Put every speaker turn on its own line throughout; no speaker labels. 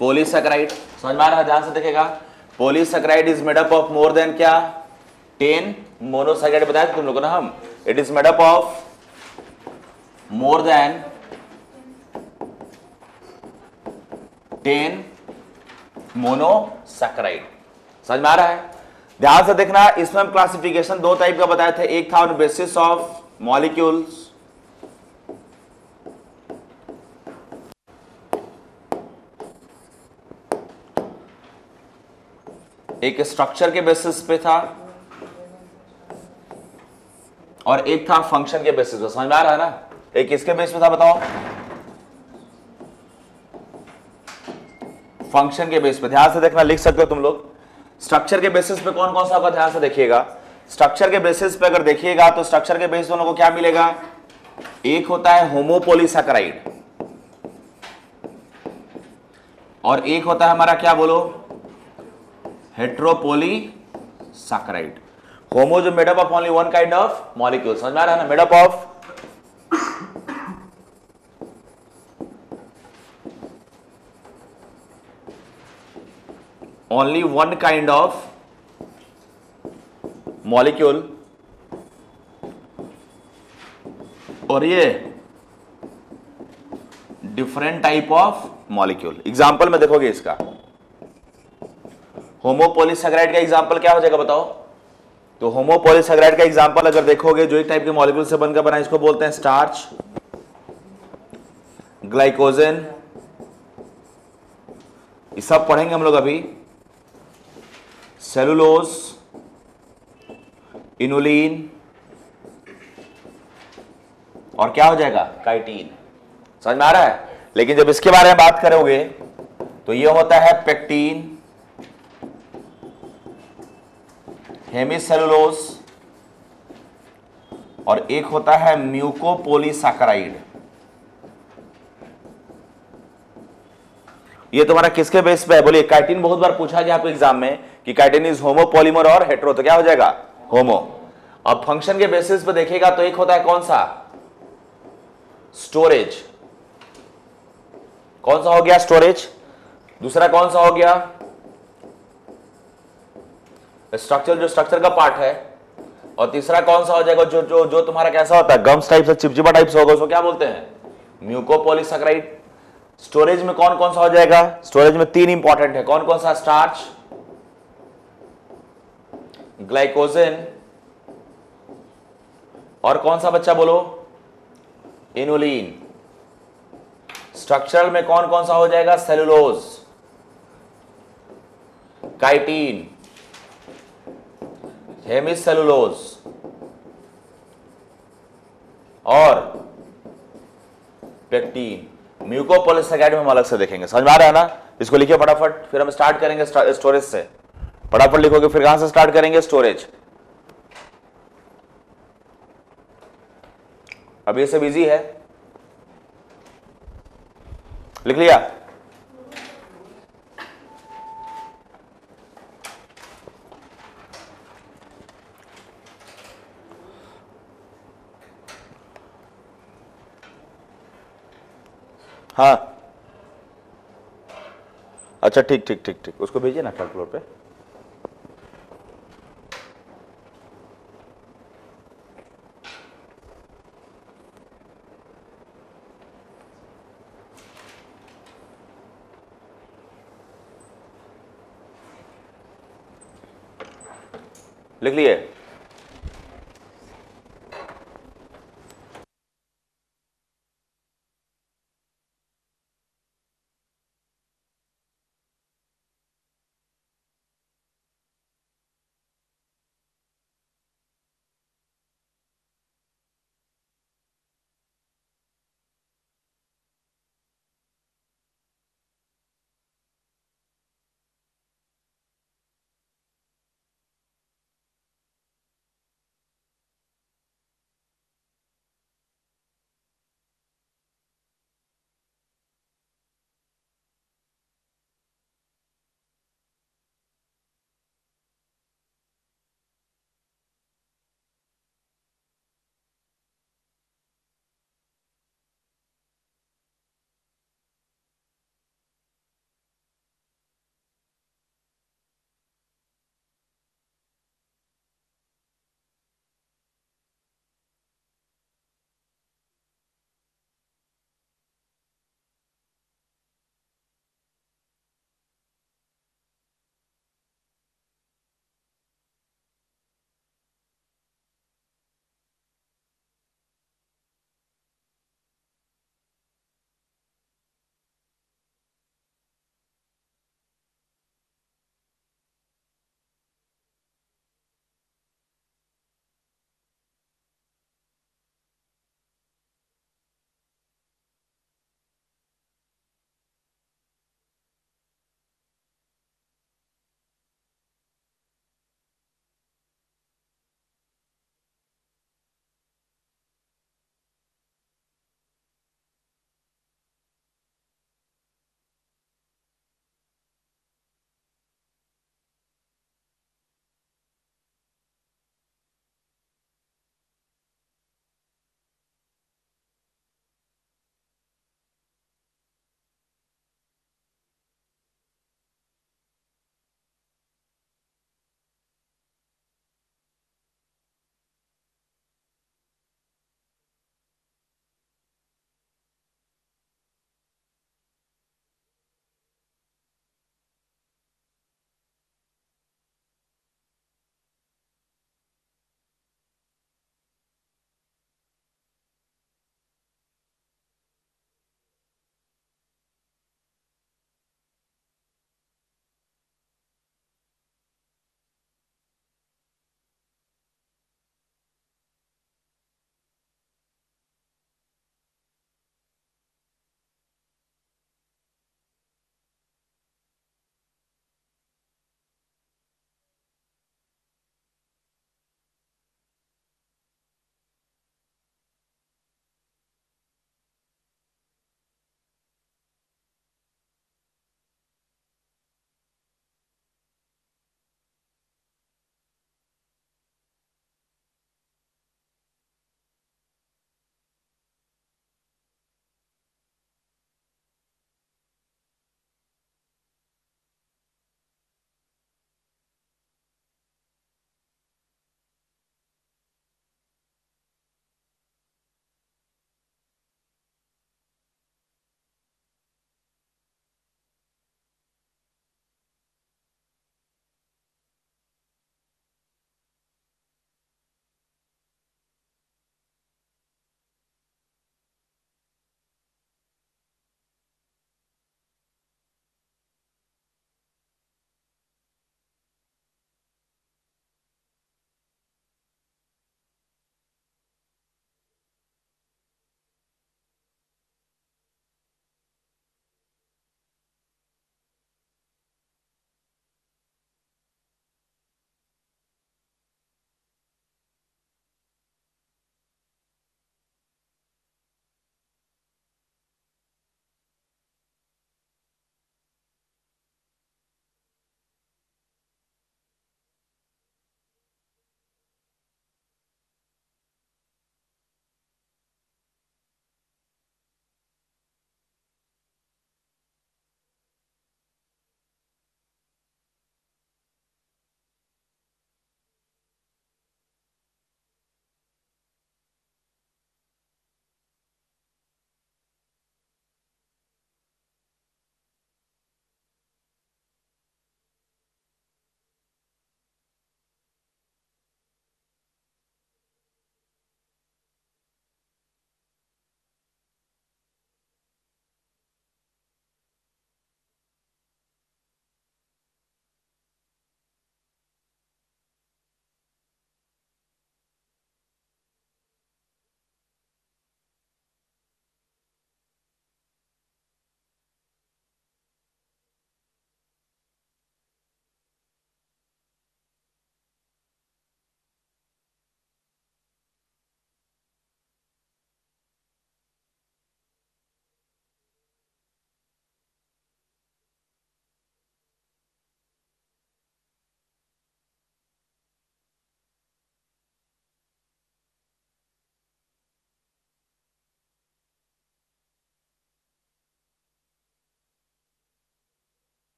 Polysaccharide. समझ में आ रहा है? ध्यान से देखेगा, polysaccharide is made up of more than क्या, 10 मोनोसैकेराइड बताया तुम लोगों ने हम, it is made up of more than 10 monosaccharide. समझ में आ रहा है? ध्यान से देखना, इसमें हम क्लासिफिकेशन दो टाइप का बताए थे, एक था ऑन बेसिस ऑफ मॉलिक्यूल्स, एक स्ट्रक्चर के बेसिस पे था और एक था फंक्शन के बेसिस पे। समझ में आ रहा है ना? एक किसके बेस पे था बताओ? फंक्शन के बेस पे। ध्यान से देखना, लिख सकते हो तुम लोग। स्ट्रक्चर के बेसिस पे कौन कौन सा होगा, ध्यान से देखिएगा। स्ट्रक्चर के बेसिस पे अगर देखिएगा तो स्ट्रक्चर के बेस दोनों को क्या मिलेगा, एक होता है होमोपोलीसैकेराइड और एक होता है हमारा क्या बोलो, हेट्रोपोलीसैकेराइड। होमो जो made up of only one kind of molecule, समझ में आ रहा है ना, made up of only one kind of molecule, और ये different type of molecule. Example में देखोगे इसका, होमोपोलीसैकेराइड का एग्जांपल क्या हो जाएगा बताओ? तो होमोपोलीसैकेराइड का एग्जांपल अगर देखोगे, जो एक टाइप के मॉलिक्यूल से बनकर बना, इसको बोलते हैं स्टार्च, ग्लाइकोजन, ये सब पढ़ेंगे हम लोग अभी। सेलुलोज, इनुलिन, और क्या हो जाएगा, काइटिन। समझ में आ रहा है? लेकिन जब इसके बारे में बात करोगे तो ये होता है पेक्टीन, हेमिसेलुलोज, और एक होता है म्यूकोपोलीसैकेराइड। ये तुम्हारा किसके बेस पे है बोलिए? काइटिन बहुत बार पूछा गया आपको एग्जाम में कि काइटिन इज होमोपॉलीमर और हेट्रो, तो क्या हो जाएगा, होमो। अब फंक्शन के बेसिस पे देखिएगा तो एक होता है कौन सा, स्टोरेज। कौन सा हो गया, स्टोरेज। दूसरा कौन सा हो गया, स्ट्रक्चर, जो स्ट्रक्चर का पार्ट है। और तीसरा कौन सा हो जाएगा, जो जो जो तुम्हारा कैसा होता है, गम्स टाइप से, चिपचिपा टाइप से होगा, उसको क्या बोलते हैं, म्यूकोपॉलीसैकेराइड। स्टोरेज में कौन कौन सा हो जाएगा, स्टोरेज में तीन इंपॉर्टेंट है, कौन कौन सा, स्टार्च, ग्लाइकोजन, और कौन सा बच्चा बोलो, इनुलिन। स्ट्रक्चरल में कौन कौन सा हो जाएगा, सेलुलोज, काइटिन, हेमिसेलुलोज और पेक्टीन। म्यूकोपॉलीसैकेराइड में हम अलग से देखेंगे। समझ में आ रहा है ना? इसको लिखिए फटाफट, फिर हम स्टार्ट करेंगे स्टोरेज से। फटाफट लिखोगे, फिर कहां से स्टार्ट करेंगे, स्टोरेज। अब ये सब इजी है, लिख लिया? हाँ, अच्छा, ठीक ठीक ठीक ठीक, उसको भेजिए ना थर्ड फ्लोर पे। लिख लिए?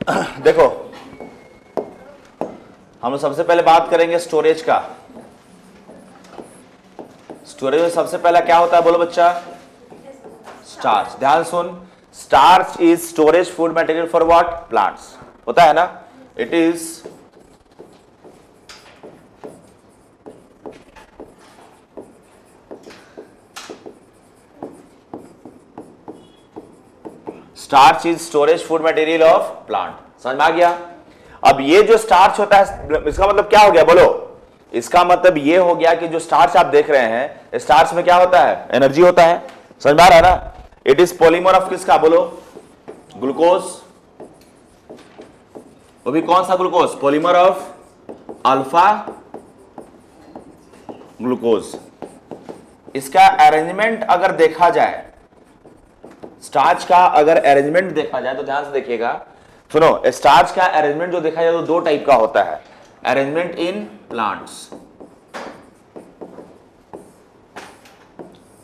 देखो हम सबसे पहले बात करेंगे स्टोरेज का। स्टोरेज में सबसे पहला क्या होता है बोलो बच्चा? स्टार्च। ध्यान सुन, starch is storage food material for what? Plants. होता है ना? It is starch is storage food material of plant. समझ में आ गया? अब ये जो स्टार्च होता है इसका मतलब क्या हो गया बोलो? इसका मतलब ये हो गया कि जो स्टार्च आप देख रहे हैं, स्टार्च में क्या होता है? एनर्जी होता है। समझ में आ रहा है ना? इट इज पॉलीमर ऑफ किसका बोलो? ग्लूकोज। वो भी कौन सा glucose? Polymer of alpha glucose. इसका अरेंजमेंट अगर देखा जाए, स्टार्च का अगर अरेंजमेंट देखा जाए तो ध्यान से देखिएगा, सुनो, स्टार्च का अरेंजमेंट जो देखा जाए तो दो टाइप का होता है। अरेंजमेंट इन प्लांट्स,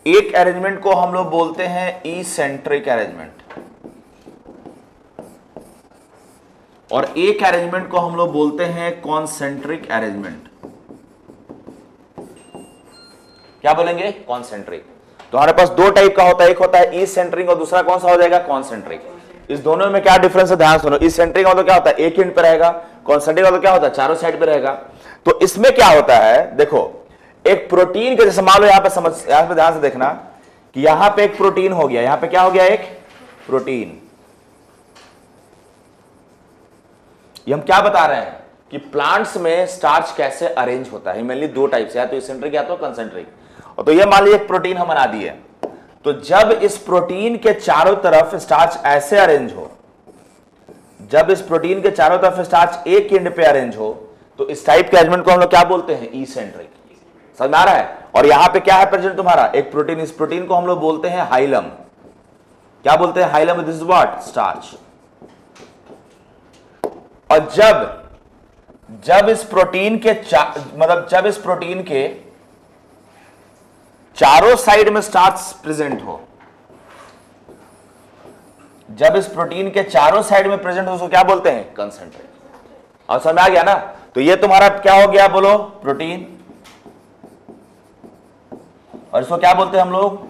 एक अरेंजमेंट को हम लोग बोलते हैं इसेंट्रिक अरेंजमेंट, और एक अरेंजमेंट को हम लोग बोलते हैं कॉन्सेंट्रिक अरेंजमेंट। क्या बोलेंगे? कॉन्सेंट्रिक। तो हमारे पास दो टाइप का होता है, एक होता है इसेंट्रिक और दूसरा कौन सा हो जाएगा? कॉन्सेंट्रिक। इस दोनों में क्या डिफरेंस है? ध्यान सुनो। इसेंट्रिक मतलब क्या होता है? एक एंड पे रहेगा। कॉन्सेंट्रिक मतलब क्या होता है? चारों साइड पे रहेगा। तो इसमें क्या होता है देखो, एक प्रोटीन के जैसे मान लो, यहां पे ध्यान से देखना कि यहां पे एक प्रोटीन हो गया, यहां पे क्या हो गया? एक प्रोटीन। ये हम क्या बता रहे हैं कि प्लांट्स में स्टार्च कैसे अरेंज होता है। मेनली दो टाइप से, या तो इसेंट्रिक या तो कंसेंट्रिक। और तो ये मान लीजिए एक प्रोटीन हम बना दिए, तो जब इस प्रोटीन के चारों तरफ स्टार्च ऐसे अरेंज हो, जब इस प्रोटीन के चारों तरफ स्टार्च एक एंड पे अरेंज हो, तो इस टाइप के अरेंजमेंट को हम लोग क्या बोलते हैं? इसेंट्रिक। समझ में आ रहा है? और यहां पे क्या है प्रेजेंट तुम्हारा? एक प्रोटीन। इस प्रोटीन को हम लोग बोलते हैं हाइलम। क्या बोलते हैं? Hilum. This is what? Starch. और जब इस प्रोटीन के जब इस प्रोटीन के चारों साइड में स्टार्च प्रेजेंट हो, जब इस प्रोटीन के चारों साइड में प्रेजेंट हो, उसको क्या बोलते हैं? कंसेंट्रिक। और समझ में आ गया ना? तो ये तुम्हारा क्या हो गया बोलो? प्रोटीन। और इसको क्या बोलते हैं हम लोग?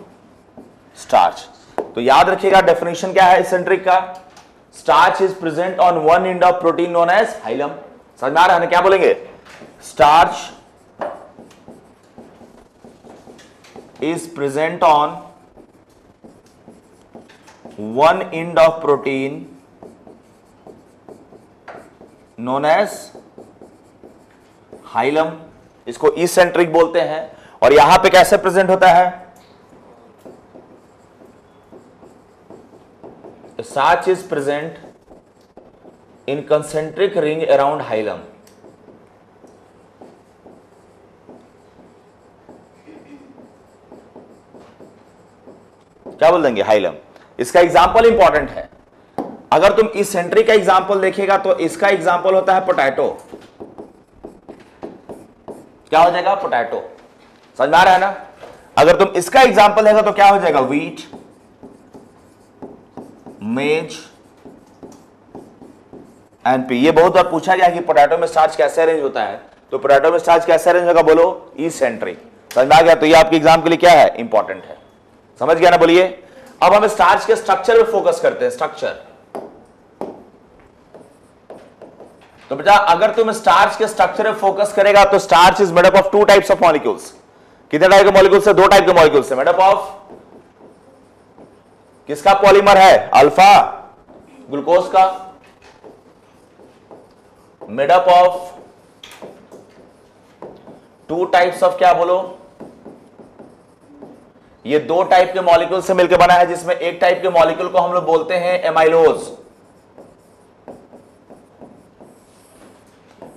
स्टार्च। तो याद रखिएगा डेफिनेशन क्या है इसेंट्रिक का? Starch is present on one end of protein known as hilum. समझ में आ रहा है? क्या बोलेंगे? Starch is present on one end of protein known as hilum. इसको इसेंट्रिक बोलते हैं। और यहां पे कैसे प्रेजेंट होता है? Starch is present in concentric ring around hilum. क्या बोल देंगे? हाइलम। इसका एग्जाम्पल इंपॉर्टेंट है। अगर तुम इसेंट्रिक का एग्जाम्पल देखेगा तो इसका एग्जाम्पल होता है पोटैटो। क्या हो जाएगा? पोटैटो। समझ में आ रहा है ना? अगर तुम इसका एग्जाम्पल देगा तो क्या हो जाएगा? व्हीट, मेज एंड पी। ये बहुत बार पूछा गया कि पोटैटो में स्टार्च कैसे अरेंज होता है, तो पोटैटो में स्टार्च कैसे अरेंज होगा बोलो? इसेंट्रिक। समझ में आ गया? तो ये आपके एग्जाम के लिए क्या है? इंपॉर्टेंट है। समझ गया ना? बोलिए। अब हम स्टार्च के स्ट्रक्चर पे फोकस करते हैं। स्ट्रक्चर। तो बेटा अगर तुम स्टार्च के स्ट्रक्चर पे फोकस करेगा तो starch is made up of two types of molecules. कितने टाइप के मॉलिक्यूल्स है? दो टाइप के मॉलिक्यूल्स है। मेड अप ऑफ किसका पॉलीमर है? अल्फा ग्लूकोज का। Made up of two types of क्या बोलो? ये दो टाइप के मॉलिक्यूल से मिलकर बना है, जिसमें एक टाइप के मॉलिक्यूल को हम लोग बोलते हैं एमाइलोज,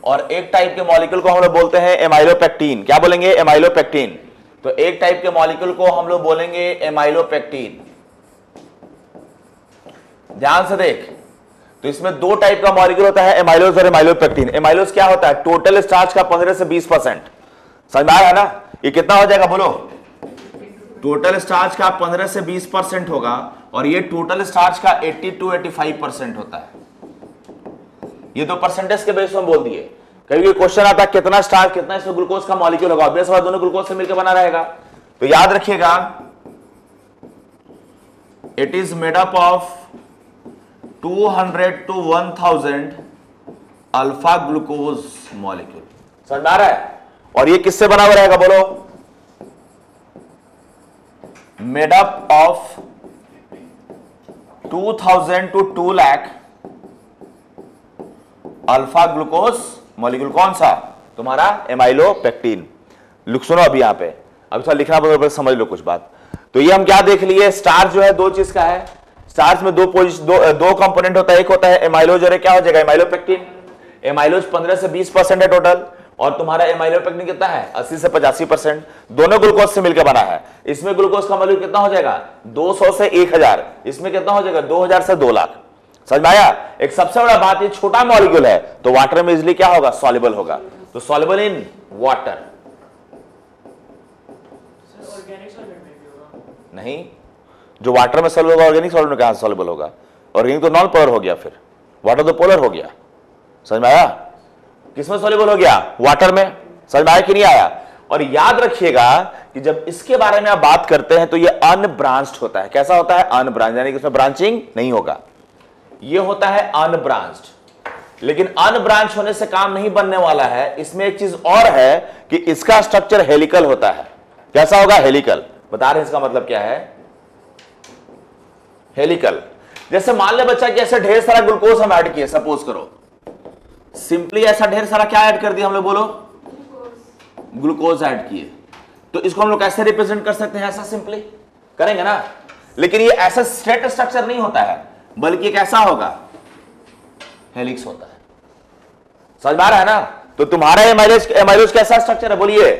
और एक टाइप के मॉलिक्यूल को हम लोग बोलते हैं एमाइलोपेक्टिन। क्या बोलेंगे? एमाइलोपेक्टिन। तो एक टाइप के मॉलिक्यूल को हम लोग बोलेंगे एमाइलोपेक्टिन। ध्यान से देख, तो इसमें दो टाइप का मॉलिक्यूल होता है, एमाइलोज और एमाइलोपेक्टिन। एमाइलोज क्या होता है? टोटल स्टार्च का 15 से 20%। समझ में आ रहा है ना? ये कितना हो जाएगा बोलो? टोटल स्टार्च का 15 से 20% होगा, और ये टोटल स्टार्च का 80 to 85% होता है। ये तो परसेंटेज के बेस पर हम बोल दिए। कभी क्वेश्चन आता है कितना स्टार्च कितना इसमें ग्लूकोज का मॉलिक्यूल होगा, ऑब्वियस बात दोनों ग्लूकोज से मिलकर बना रहेगा। तो याद रखिएगा it is made up of 200 to 1000 alpha glucose molecule. समझ में आ रहा है? और ये किससे बना हुआ रहेगा बोलो? Made up of 2000 to 2 lakh alpha glucose molecule. कौन सा? तुम्हारा एमाइलोपेक्टिन। सुनो अभी यहां पे, अब थोड़ा लिखना पड़ेगा, समझ लो कुछ बात। तो ये हम क्या देख लिए, स्टार्च जो है दो चीज का है। स्टार्च में दो कंपोनेंट होता है, एक होता है एमाइलोज और क्या हो जाएगा एमाइलोपेक्टिन। एमाइलोज 15 से 20% है टोटल, और तुम्हारा एमाइलोपेक्टिन कितना है 80 से 85%। दोनों ग्लूकोज से मिलकर बना है। इसमें ग्लूकोज का मॉलिक्यूल कितना हो जाएगा 200 से 1000, इसमें कितना हो जाएगा 2000 से 2 लाख। समझ में आया? एक सबसे बड़ा बात, ये छोटा मॉलिक्यूल है तो वाटर में इजिली क्या होगा सॉल्युबल होगा, तो सॉल्युबल इन वाटर। नहीं, जो वाटर में सॉल्युबल होगा ऑर्गेनिक सॉल्वेंट में कहां सॉल्युबल होगा? ऑर्गेनिक तो नॉन पोलर हो गया, फिर वाटर तो पोलर हो गया। समझ में आया? किसमें सॉल्युबल हो गया? वाटर में। समझ में आया कि नहीं आया? और याद रखिएगा कि जब इसके बारे में आप बात करते हैं तो ये अनब्रांच्ड होता है। कैसा होता है? अनब्रांच, यानी कि इसमें ब्रांचिंग नहीं होगा। ये होता है अनब्रांच्ड। लेकिन अनब्रांच होने से काम नहीं बनने वाला है, इसमें एक चीज और है कि इसका स्ट्रक्चर हेलिकल होता है। कैसा होगा? हेलिकल। बता रहे हैं इसका मतलब क्या है? हेलिकल। जैसे मान ले बच्चा कि ऐसे ढेर सारा ग्लूकोज हम ऐड किए, सपोज करो सिंपली ऐसा ढेर सारा क्या ऐड कर दिया हम लोग, बोलो ग्लूकोज ऐड किए, तो इसको हम लोग कैसे रिप्रेजेंट कर सकते हैं? ऐसा सिंपली करेंगे ना। लेकिन ये ऐसा स्ट्रेट स्ट्रक्चर नहीं होता है, बल्कि कैसा होगा? हेलिक्स होता है। समझ में आ रहा है ना? तो तुम्हारा एमाइलोज कैसा स्ट्रक्चर है बोलिए?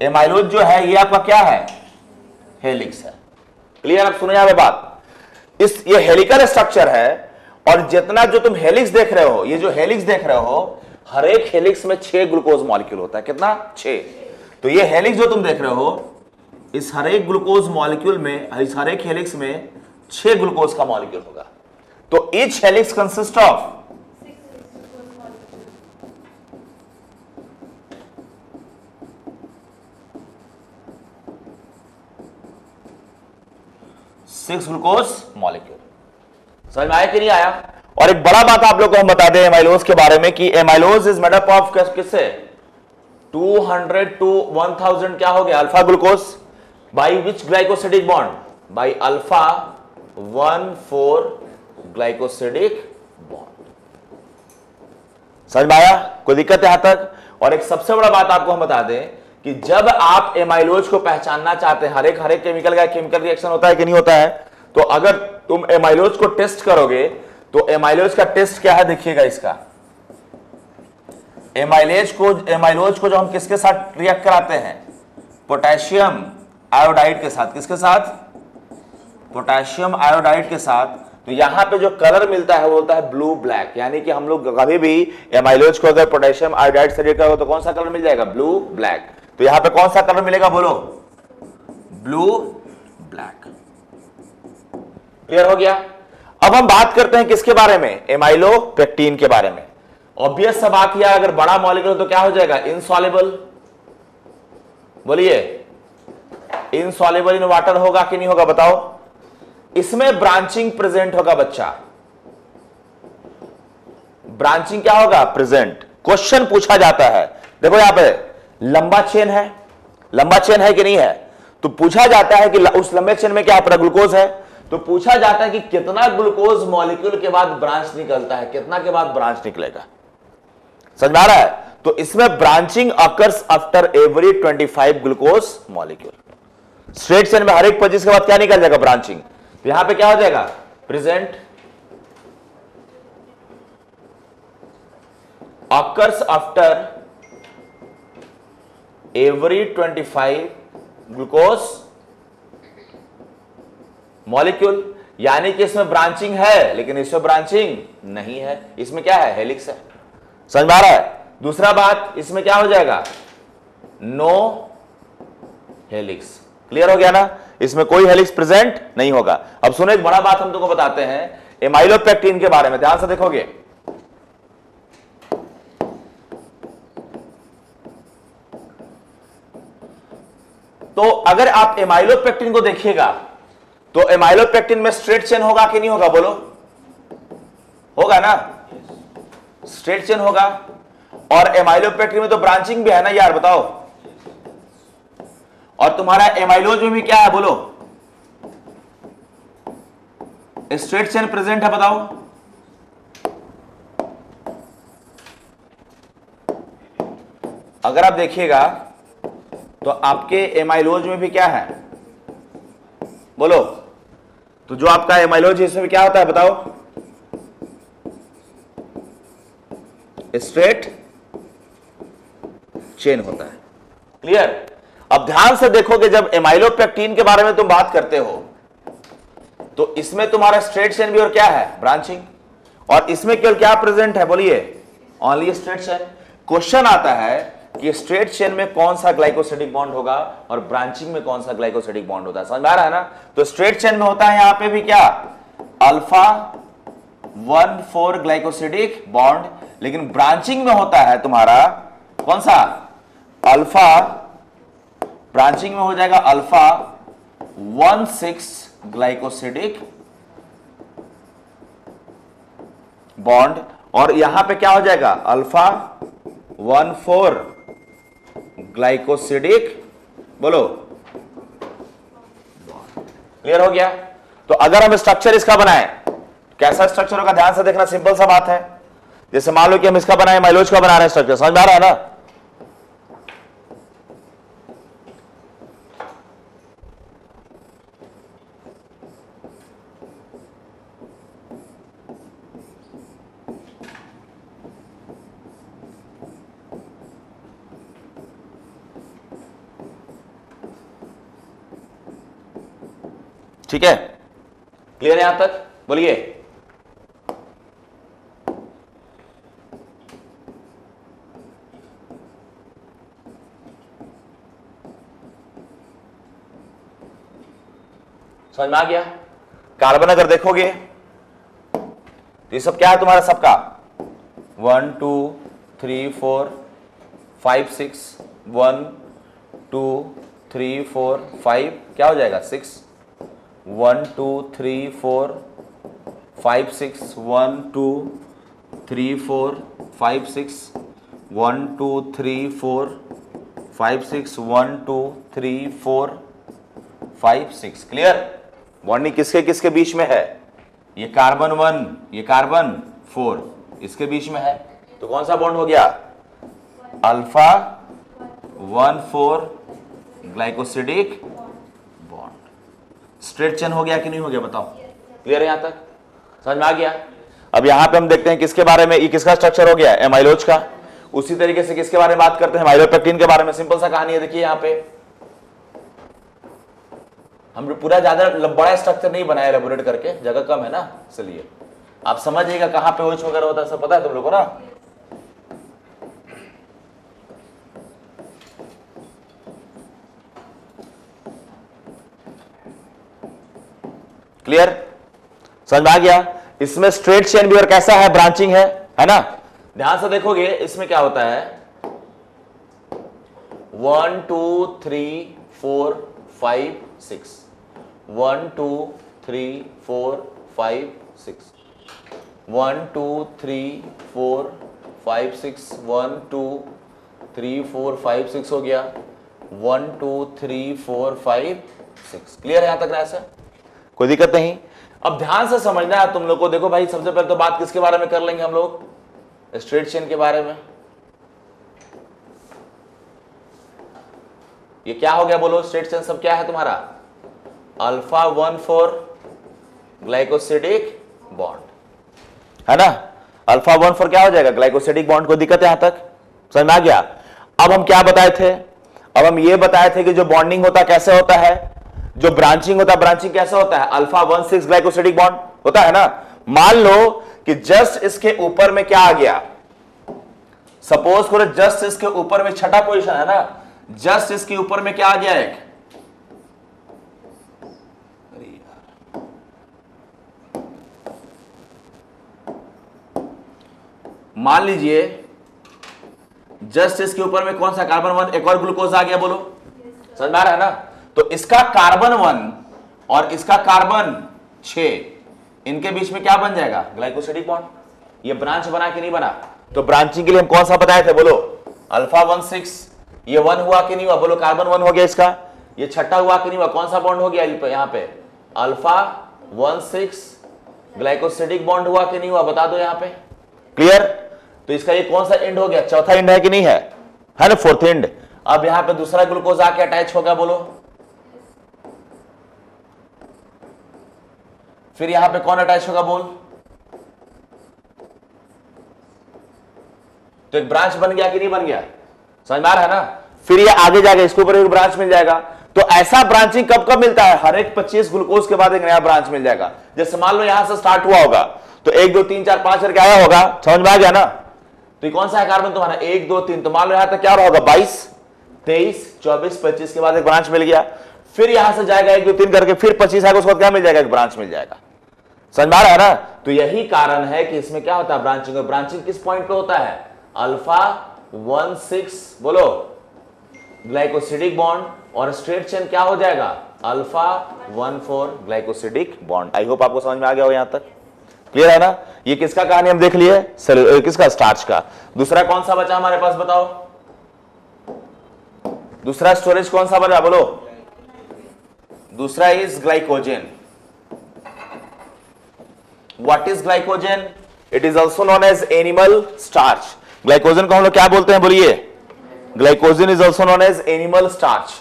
एमाइलोज जो है ये आपका क्या है? हेलिक्स है। क्लियर? अब सुनो यहां पे बात, ये हेलिकल स्ट्रक्चर है, और जितना जो तुम हेलिक्स देख रहे हो, ये जो हेलिक्स देख रहे हो, हर एक हेलिक्स में 6 ग्लूकोज मॉलिक्यूल होता है। कितना? 6। तो ये हेलिक्स जो तुम देख रहे हो, इस हर एक ग्लूकोज मॉलिक्यूल में, इस हर एक हेलिक्स में 6 ग्लूकोज का मॉलिक्यूल होगा। तो each helix consist of 6 glucose molecule. समझ में आया कि नहीं आया? और एक बड़ा बात आप लोग को हम बता दें एमाइलोज के बारे में कि amylose is made up of किससे? 200 to 1000 क्या हो गया? Alpha glucose by which glycosidic bond? By alpha 1,4 glycosidic bond. समझ में आया? कोई दिक्कत है यहां तक? और एक सबसे बड़ा बात आपको हम बता दें कि जब आप एमाइलोज को पहचानना चाहते हैं, हर एक केमिकल का केमिकल रिएक्शन होता है कि नहीं होता है, तो अगर तुम एमाइलोज को टेस्ट करोगे तो एमाइलोज का टेस्ट क्या है देखिएगा इसका। एमाइलोज को जो हम किसके साथ रिएक्ट कराते हैं? पोटेशियम आयोडाइड के साथ। किसके साथ? पोटेशियम आयोडाइड के साथ। तो यहां पे जो कलर मिलता है वो होता है ब्लू ब्लैक, यानी कि हम लोग कभी भी एमाइलोज को अगर पोटेशियम आयोडाइड से रिएक्ट करोगे तो कौन सा कलर मिल जाएगा? Blue black. तो यहां पे कौन सा कलर मिलेगा बोलो? Blue black. क्लियर हो गया? अब हम बात करते हैं किसके बारे में? एमाइलोपेक्टिन के बारे में। ऑब्वियस सा बात है, अगर बड़ा मॉलिक्यूल तो क्या हो जाएगा? इनसॉल्युबल। बोलिए इनसॉल्युबल इन वाटर होगा कि नहीं होगा बताओ? इसमें ब्रांचिंग प्रेजेंट होगा बच्चा। ब्रांचिंग क्या होगा? प्रेजेंट। क्वेश्चन पूछा जाता है, देखो यहां पे लंबा चेन है, लंबा चेन है कि नहीं है? तो पूछा जाता है कि उस लंबे चेन में क्या अपना ग्लूकोज है, तो पूछा जाता है कि कितना ग्लूकोज मॉलिक्यूल के बाद ब्रांच निकलता है, कितना के बाद ब्रांच निकलेगा। समझ में आ रहा है? तो इसमें branching occurs after every 25 glucose molecule. Straight chain में हर एक 25 के बाद क्या निकल जाएगा? ब्रांचिंग। तो यहां पे क्या हो जाएगा? Present occurs after every 25 glucose molecule, यानी कि इसमें ब्रांचिंग है लेकिन इसमें ब्रांचिंग नहीं है। इसमें क्या है? हेलिक्स है। समझ में आ रहा है? दूसरा बात, इसमें क्या हो जाएगा? No helix. क्लियर हो गया ना? इसमें कोई हेलिक्स प्रेजेंट नहीं होगा। अब सुनो एक बड़ा बात हम तुमको बताते हैं एमाइलोपेक्टिन के बारे में, ध्यान से देखोगे। तो अगर आप एमाइलोपेक्टिन को देखिएगा तो एमाइलोपेक्टिन में स्ट्रेट चेन होगा कि नहीं होगा, बोलो? होगा ना, स्ट्रेट चेन होगा। और एमाइलोपेक्टिन में तो ब्रांचिंग भी है ना यार, बताओ। और तुम्हारा एमाइलोज में भी क्या है, बोलो? स्ट्रेट चेन प्रेजेंट है, बताओ। अगर आप देखिएगा तो आपके एमाइलोज में भी क्या है, बोलो? तो जो आपका एमाइलोज है इसमें क्या होता है, बताओ? स्ट्रेट चेन होता है। क्लियर? अब ध्यान से देखोगे, जब एमाइलोपेक्टिन के बारे में तुम बात करते हो तो इसमें तुम्हारा स्ट्रेट चेन भी और क्या है, ब्रांचिंग। और इसमें केवल क्या प्रेजेंट है, बोलिए? Only straight chain. क्वेश्चन आता है कि स्ट्रेट चेन में कौन सा ग्लाइकोसिडिक बॉन्ड होगा और ब्रांचिंग में कौन सा ग्लाइकोसिडिक बॉन्ड होता है, समझ में आ रहा है ना? तो स्ट्रेट चेन में होता है यहां पे भी क्या, अल्फा 1,4 ग्लाइकोसिडिक बॉन्ड, लेकिन ब्रांचिंग में होता है तुम्हारा कौन सा, अल्फा, ब्रांचिंग में हो जाएगा अल्फा 1,6 ग्लाइकोसिडिक बॉन्ड। और यहां पे क्या हो जाएगा, अल्फा 1,4 ग्लाइकोसिडिक, बोलो, क्लियर हो गया? तो अगर हम स्ट्रक्चर इसका बनाएं, कैसा स्ट्रक्चर होगा, ध्यान से देखना, सिंपल सा बात है। जैसे मान लो कि हम इसका बनाए, माइलोज का बना रहे हैं स्ट्रक्चर, समझ में आ रहा है ना? ठीक है, क्लियर है यहां तक, बोलिए? समझ में आ गया? कार्बन अगर देखोगे तो ये सब क्या है तुम्हारा, सबका 1 2 3 4 5 6, 1 2 3 4 5, क्या हो जाएगा, 6, 1 2 3 4 5 6, 1 2 3 4 5 6, 1 2 3 4 5 6, 1 2 3 4 5 6, क्लियर? बॉन्डिंग किसके किसके बीच में है, ये कार्बन 1, ये कार्बन 4, इसके बीच में है। तो कौन सा बॉन्ड हो गया, alpha 1,4 glycosidic bond. Straight chain हो गया कि नहीं हो गया, बताओ? क्लियर है यहां तक, समझ में आ गया? अब यहां पे हम देखते हैं किसके बारे में, ये किसका स्ट्रक्चर हो गया, एमाइलोज का। उसी तरीके से किसके बारे में बात करते हैं, एमाइलोपेक्टिन के बारे में। सिंपल सा कहानी है, देखिए यहां पे हम पूरा ज्यादा बड़ा स्ट्रक्चर नहीं बनाया एलेबोरेट करके, जगह कम है ना, इसलिए आप समझिएगा कहां पे OH वगैरह होता है, सब पता है तुम लोगों को ना? क्लियर, समझ में आ गया? इसमें स्ट्रेट चेन भी और कैसा है, ब्रांचिंग है ना? ध्यान से देखोगे इसमें क्या होता है, 1 2 3 4 5 6, 1 2 3 4 5 6, 1 2 3 4 5 6, 1 2 3 4 5 6 हो गया, 1 2 3 4 5 6, क्लियर है यहां तक ना? ऐसा कोई दिक्कत नहीं। अब ध्यान से समझना है तुम लोग को। देखो भाई, सबसे पहले तो बात किसके बारे में कर लेंगे हम लोग, स्ट्रेट चेन के बारे में। ये क्या हो गया, बोलो? स्ट्रेट चेन सब क्या है तुम्हारा, अल्फा 1,4 ग्लाइकोसिडिक बॉन्ड, है ना? अल्फा 1,4 क्या हो जाएगा, ग्लाइकोसिडिक बॉन्ड। कोई दिक्कत है यहां तक, समझ में आ गया? अब हम क्या बताए थे, अब हम ये बताए थे कि जो बॉन्डिंग होता कैसे होता है, जो ब्रांचिंग होता है, ब्रांचिंग कैसे होता है, अल्फा 1,6 ग्लाइकोसिडिक बॉन्ड होता है ना। मान लो कि जस्ट इसके ऊपर में क्या आ गया, सपोज करो जस्ट इसके ऊपर में छठा पोजीशन है ना, जस्ट इसके ऊपर में क्या आ गया, एक मान लीजिए जस्ट इसके ऊपर में कौन सा, कार्बन 1, एक और ग्लूकोज आ गया, बोलो? समझ में आ रहा है ना? तो इसका कार्बन 1 और इसका कार्बन 6, इनके बीच में क्या बन जाएगा? Glycosidic bond. ये ब्रांच बना कि नहीं बना? तो ब्रांचिंग के लिए हम कौन सा बताए थे? बोलो अल्फा 16। ये 1 हुआ कि नहीं हुआ? बोलो कार्बन 1 हो गया इसका। ये छठा हुआ कि नहीं हुआ? कौन सा बॉन्ड हो गया यहां पे? अल्फा 16 ग्लाइकोसिडिक बॉन्ड हुआ कि नहीं हुआ? बता दो यहां पे। क्लियर? तो इसका ये कौन सा एंड हो गया? चौथा एंड है कि नहीं है? है ना, फोर्थ एंड। अब यहां पे दूसरा ग्लूकोज आके अटैच होगा, बोलो। फिर यहां पे कौन अटैच होगा? बोल। तो एक ब्रांच बन गया कि नहीं बन गया? समझ में आ रहा है ना? फिर ये आगे जाके इसके ऊपर एक ब्रांच मिल जाएगा। तो ऐसा ब्रांचिंग कब कब मिलता है? हर एक 25 ग्लूकोज के बाद एक नया ब्रांच मिल जाएगा। जैसे मान लो यहां से स्टार्ट हुआ होगा तो 1 2 3 4 5 करके आया होगा। समझ में आ गया ना? तो ये कौन सा है कार्बन तुम्हारा? 1 2 3। तो मान लो यहां तक क्या होगा? 22 23 24 25 के बाद एक ब्रांच मिल गया। फिर यहां से जाएगा 1 2 3 करके, फिर 25 आएगा, उसके बाद क्या मिल जाएगा? एक ब्रांच मिल जाएगा। समझ में आ रहा है ना? तो यही कारण है कि इसमें क्या होता है? ब्रांचिंग। और ब्रांचिंग किस पॉइंट पे होता है? अल्फा 16 बोलो ग्लाइकोसिडिक बॉन्ड, और स्ट्रेट चेन क्या हो जाएगा? Alpha 14 glycosidic bond. I hope आपको समझ में आ गया हो यहां तक। क्लियर है ना? ये किसका कहानी हम देख लिए? किसका? स्टार्च का। दूसरा कौन सा बचा हमारे पास? बताओ दूसरा स्टोरेज कौन सा बचा? बोलो। दूसरा is glycogen. What is glycogen? It is also known as animal starch. Glycogen को हम लोग क्या बोलते हैं? बोलिए। Glycogen is also known as animal starch.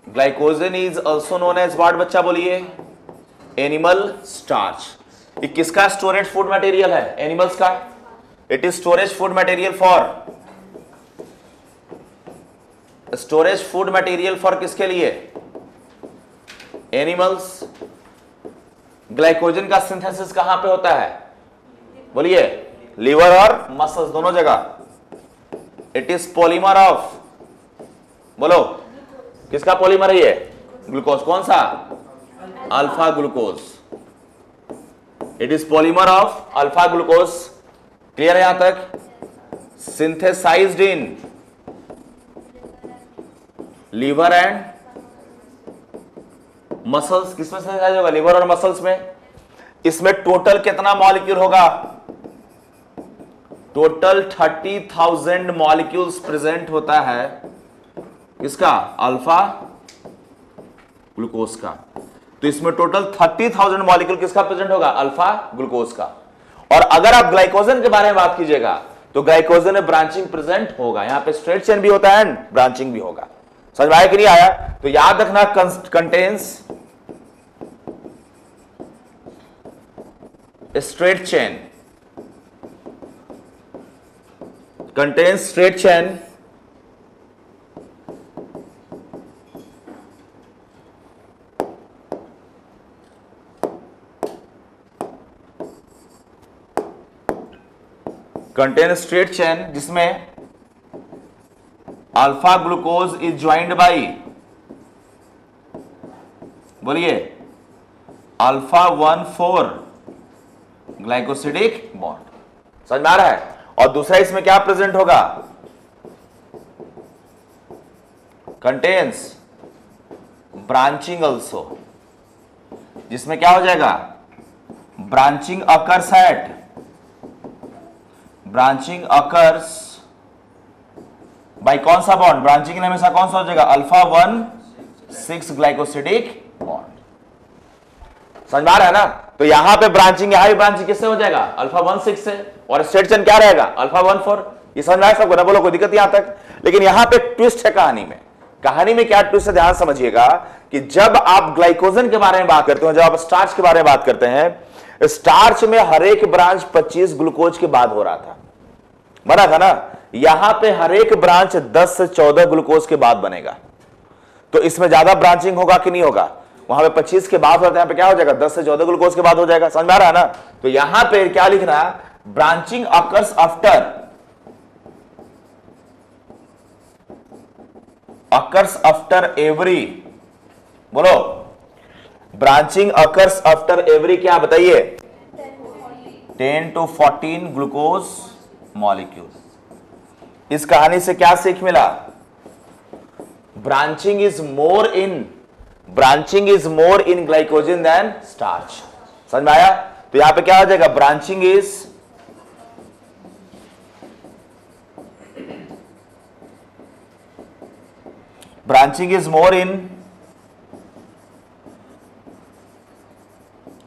Glycogen is also known as what बच्चा? बोलिए। Animal starch. ये किसका स्टोरेज फूड मटेरियल है? एनिमल्स का। It is storage food material for, storage food material for किसके लिए? एनिमल्स। ग्लाइकोजन का synthesis कहां पे होता है? बोलिए। लीवर और मसल्स दोनों जगह। इट इज पॉलीमर ऑफ, बोलो किसका पॉलीमर है ये? ग्लूकोज। कौन सा? Alpha glucose. It is polymer of alpha glucose. Clear है यहां तक? Synthesized in liver and muscles. किसमें सिंथेसाइज होगा? लीवर और मसल्स में। इसमें टोटल कितना मॉलिक्यूल होगा? टोटल 30,000 मॉलिक्यूल्स प्रेजेंट होता है। किसका? अल्फा ग्लूकोज का। तो इसमें टोटल 30,000 मॉलिक्यूल किसका प्रेजेंट होगा? अल्फा ग्लूकोज का। और अगर आप ग्लाइकोजन के बारे में बात कीजिएगा तो ग्लाइकोजन में ब्रांचिंग प्रेजेंट होगा। यहां पे स्ट्रेट चेन भी होता है एंड ब्रांचिंग भी होगा। समझ में आया कि नहीं आया? तो याद रखना, contains straight chain, contains straight chain contain straight chain जिसमें alpha glucose is joined by, बोलिए, अल्फा 14 ग्लाइकोसिडिक बॉन्ड। समझ में आ रहा है? और दूसरा इसमें क्या प्रेजेंट होगा? कंटेन्स ब्रांचिंग ऑल्सो, जिसमें क्या हो जाएगा? Branching occurs at, branching occurs by कौन सा बॉन्ड? ब्रांचिंग हमेशा कौन सा हो जाएगा? Alpha 16 glycosidic bond. समझ में आ रहा है ना? तो यहां पे ब्रांचिंग, यहां भी ब्रांचिंग किससे हो जाएगा? अल्फा 16 से। और स्ट्रेट चेन क्या रहेगा? अल्फा 14। ये समझ में आया सबको ना? बोलो कोई दिक्कत यहां तक? लेकिन यहां पे ट्विस्ट है कहानी में। कहानी में क्या ट्विस्ट है? ध्यान समझिएगा कि जब आप ग्लाइकोजन के बारे में बात करते हो, जब आप स्टार्च के बारे में बात करते हैं, स्टार्च में हर एक ब्रांच 25 ग्लूकोज के बाद हो रहा था, बना था ना? यहां पे हर एक ब्रांच 10 से 14 ग्लूकोज के बाद बनेगा। तो इसमें ज्यादा ब्रांचिंग होगा कि नहीं होगा? वहां पे 25 के बाद होता है, यहां पे क्या हो जाएगा? 10 से 14 ग्लूकोज के बाद हो जाएगा। समझ में आ रहा है ना? तो यहां पे क्या लिखना है? ब्रांचिंग अकर्स आफ्टर एवरी, बोलो, ब्रांचिंग अकर्स आफ्टर एवरी क्या? बताइए। 10 to 14 ग्लूकोज मॉलिक्यूल। इस कहानी से क्या सीख मिला? Branching is more in glycogen than starch. समझ में आया? तो यहां पे क्या हो जाएगा? Branching is more in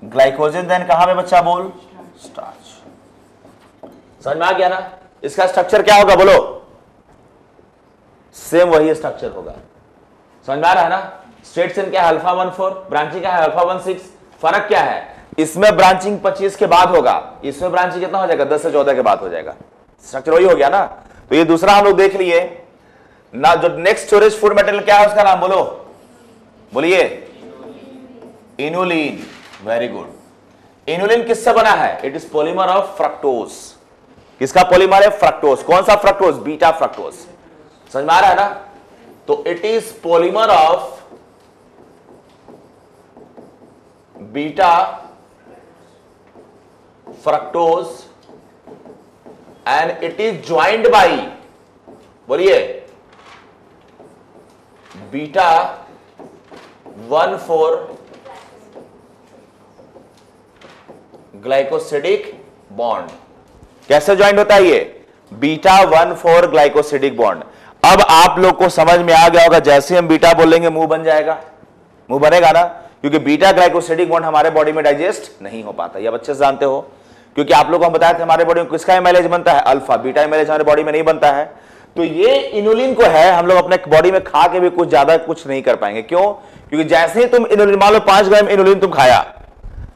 glycogen than कहां पे बच्चा बोल? स्टार्च। समझ में आ गया ना? इसका स्ट्रक्चर क्या होगा बोलो? सेम वही स्ट्रक्चर होगा। समझ में आ रहा है ना? स्ट्रेट चेन क्या है? अल्फा 1,4, ब्रांचिंग क्या है? अल्फा 1,6। फर्क क्या है? इसमें ब्रांचिंग 25 के बाद होगा, इसमें ब्रांचिंग कितना हो जाएगा? 10 से 14 के बाद हो जाएगा। स्ट्रक्चर वही हो गया ना? तो ये दूसरा हम लोग देख लिए ना। जो नेक्स्ट स्टोरेज फूड मटेरियल क्या है उसका नाम बोलो, बोलिए। इनुलिन। Very good. इनुलिन किससे बना है? It is polymer of fructose. किसका पॉलीमर है? फ्रक्टोज। कौन सा फ्रक्टोज? Beta fructose. समझ में आ रहा है ना? तो it is polymer of beta fructose and it is joined by, बोलिए, बीटा 1,4 ग्लाइकोसिडिक बॉन्ड। कैसे ज्वाइंट होता है ये? Beta 1,4 glycosidic bond. अब आप लोग को समझ में आ गया होगा, जैसे हम बीटा बोलेंगे मुंह बन जाएगा, मुंह बनेगा ना, क्योंकि बीटा ग्लाइकोसिडिक बॉन्ड हमारे बॉडी में डाइजेस्ट नहीं हो पाता। ये आप अच्छे से जानते हो, क्योंकि आप लोग को हम बताया था हमारे बॉडी में किसका एमाइलेज बनता है? अल्फा। बीटा एमाइलेज हमारे बॉडी में नहीं बनता है। तो ये इनुलिन को है, हम लोग अपने बॉडी में खा के भी कुछ ज्यादा कुछ नहीं कर पाएंगे। क्यों? क्योंकि जैसे ही तुम इनुलिन, मान लो 5 ग्राम इनुलिन तुम खाया,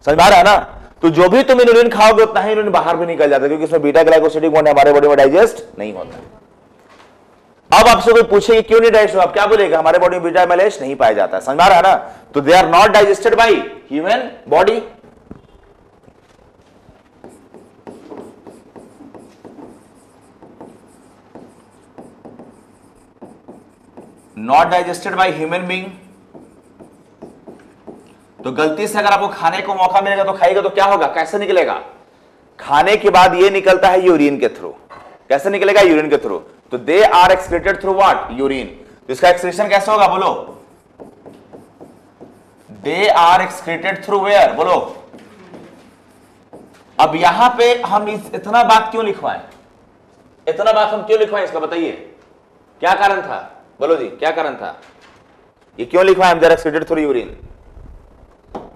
समझ में आ रहा है ना, तो जो भी तुम इनुलिन खाओगे उतना ही इनुलिन बाहर भी निकल जाता है, क्योंकि इसमें बीटा ग्लाइकोसिडिक बॉन्ड हमारे बॉडी में डाइजेस्ट नहीं होता। अब आपसे कोई पूछेगा क्यों नहीं डाइजेस्ट, आप क्या बोलेगा? हमारे बॉडी में बीटा एमाइलेज नहीं पाया जाता है। समझ में आ रहा है ना? तो they are not digested by human body. Not digested by human being. तो गलती से अगर आपको खाने को मौका मिलेगा तो खाएगा, तो क्या होगा? कैसे निकलेगा? खाने के बाद ये निकलता है यूरिन के थ्रू। कैसे निकलेगा? यूरिन के थ्रू। तो they are excreted through what? Urine. तो इसका एक्सक्रीशन कैसे होगा बोलो? They are excreted through where? बोलो। अब यहां पे हम इतना बात क्यों लिखवाएं? इतना बात हम क्यों लिखवाएं इसका बताइए? क्या कारण था? बोलो जी, क्या कारण था? ये क्यों लिखवाएं हम? They are excreted through urine.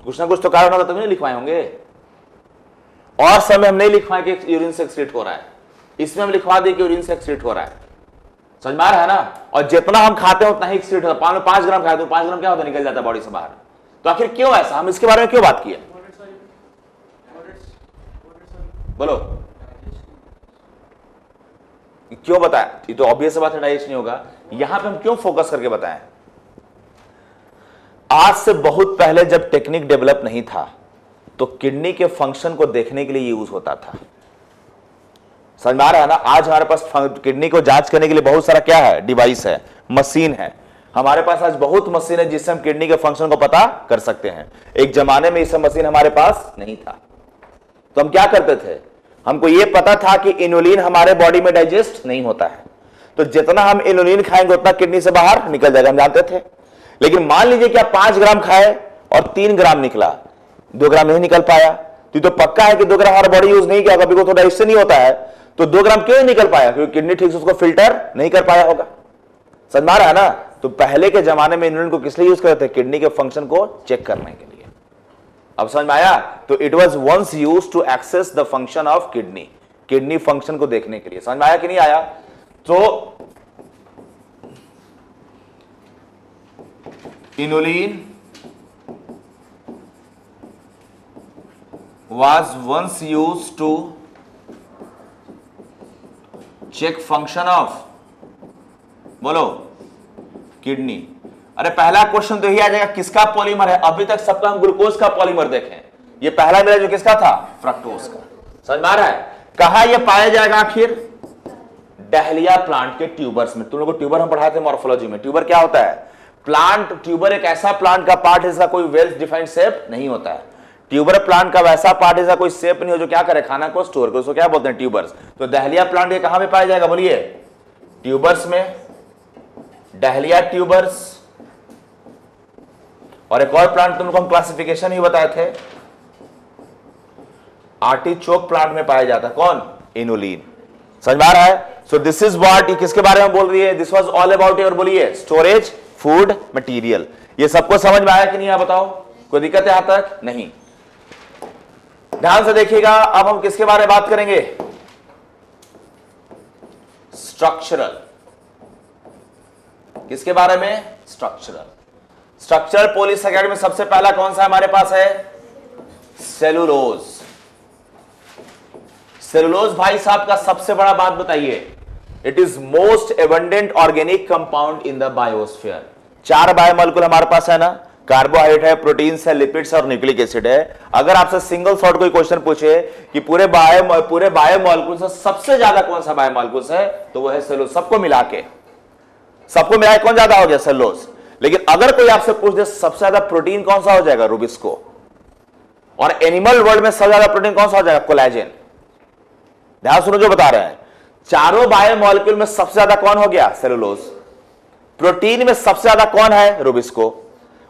कुछ ना कुछ तो कारण होगा, तभी नहीं लिखवाए होंगे। और समय हम नहीं लिखवाएं कि यूरिन से एक्सक्रीट हो रहा है, इसमें हम लिखवा दें कि यूरिन से एक्सक्रीट हो रहा है। समझ में आ रहा है ना? और जितना हम खाते हैं उतना ही एक्सक्रीट होता है। 5 ग्राम खाए तो 5 ग्राम क्या होता है? निकल जाता है बॉडी से बाहर। तो आखिर क्यों ऐसा? हम इसके बारे में क्यों बात किए? बोलो, क्यों बताएं? ये तो ऑब्वियस बात है, डाइजेस्ट नहीं होगा। यहां पे हम क्यों फोकस करके बताएं? आज से बहुत पहले जब टेक्निक डेवलप नहीं था तो किडनी के फंक्शन को देखने के लिए यूज होता था। समझ में आ रहा है ना? आज हमारे पास किडनी को जांच करने के लिए बहुत सारा क्या है? डिवाइस है, मशीन है। हमारे पास आज बहुत मशीन है जिससे हम किडनी के फंक्शन को पता कर सकते हैं। एक जमाने में ये सब मशीन हमारे पास नहीं था। तो हम क्या करते थे? हमको ये पता था कि इनुलिन हमारे बॉडी में डाइजेस्ट नहीं होता है, तो जितना हम इनुलिन खाएंगे उतना किडनी से बाहर निकल जाएगा, हम जानते थे। लेकिन मान लीजिए कि आप 5 ग्राम खाए और 3 ग्राम निकला, 2 ग्राम नहीं निकल पाया, तो पक्का है कि 2 ग्राम हमारा बॉडी यूज नहीं किया, कभी को तो डाइजेस्ट नहीं होता है, तो 2 ग्राम क्यों नहीं निकल पाया? क्योंकि किडनी ठीक से उसको फिल्टर नहीं कर पाया होगा। समझ में आ रहा है ना? तो पहले के जमाने में इनुलिन को किस लिए यूज करते थे? किडनी के फंक्शन को चेक करने के लिए। अब समझ में आया? तो it was once use to access the function of kidney, kidney function को देखने के लिए। समझ में आया कि नहीं आया? तो inulin was once used to check function of, बोलो, किडनी। अरे पहला क्वेश्चन तो यही आ जाएगा, किसका पॉलीमर है? अभी तक सबका हम ग्लूकोज का पॉलीमर देखें, ये पहला मिला जो किसका था? फ्रक्टोज का। समझ में आ रहा है? कहां ये पाया जाएगा आखिर? डहलिया प्लांट के ट्यूबर्स में। तुम लोगों को ट्यूबर हम पढ़ाए थे मॉर्फोलॉजी में। ट्यूबर क्या होता है? प्लांट। ट्यूबर एक ऐसा प्लांट का पार्ट है जिसका कोई वेल डिफाइंड शेप नहीं होता है। ट्यूबर प्लांट का वैसा पार्ट है जिसका कोई शेप नहीं हो, जो क्या करे? खाना को स्टोर करे। उसको क्या बोलते हैं? ट्यूबर्स। तो दहलिया प्लांट ये कहां पे पाया जाएगा? बोलिए, ट्यूबर्स में डहलिया ट्यूबर्स, और एक और प्लांट तुमको हम क्लासिफिकेशन ही बताए थे, आर्टिचोक प्लांट में पाया जाता है कौन? इनुलिन। समझ में आ रहा है? सो दिस इज व्हाट, ये किसके बारे में बोल रही है? This was all about your, बोलिए, स्टोरेज फूड मटेरियल। ये सबको समझ में आया कि नहीं? आप बताओ, कोई दिक्कत है यहां तक? नहीं। ध्यान से देखिएगा, अब हम किसके बारे में बात करेंगे? स्ट्रक्चरल। किसके बारे में? स्ट्रक्चरल। स्ट्रक्चरल पॉलीसैकेराइड में सबसे पहला कौन सा हमारे पास है? सेलुलोज। सेलुलोज भाई साहब का सबसे बड़ा बात बताइए, it is most abundant organic compound in the biosphere. 4 biomolecule हमारे पास है ना, कार्बोहाइड्रेट है, प्रोटीन्स है, लिपिड्स और न्यूक्लिक एसिड है। अगर आपसे सिंगल शॉट कोई क्वेश्चन पूछे कि पूरे बायोमोलिक्यूल से सबसे ज्यादा कौन सा बायोमोलिक्यूल है, तो वो है सेलुलोज। सबको मिला के कौन ज्यादा हो गया? सेलुलोज। लेकिन अगर कोई आपसे पूछ दे सबसे ज्यादा प्रोटीन कौन सा हो जाएगा? रुबिस्को। और एनिमल वर्ल्ड में सबसे ज्यादा प्रोटीन कौन सा हो जाएगा? कोलेजन। ध्यान सुनो जो बता रहे हैं, चारों बायोमोलिक्यूल में सबसे ज्यादा कौन हो गया? सेलुलोज। प्रोटीन में सबसे ज्यादा कौन है? रुबिस्को।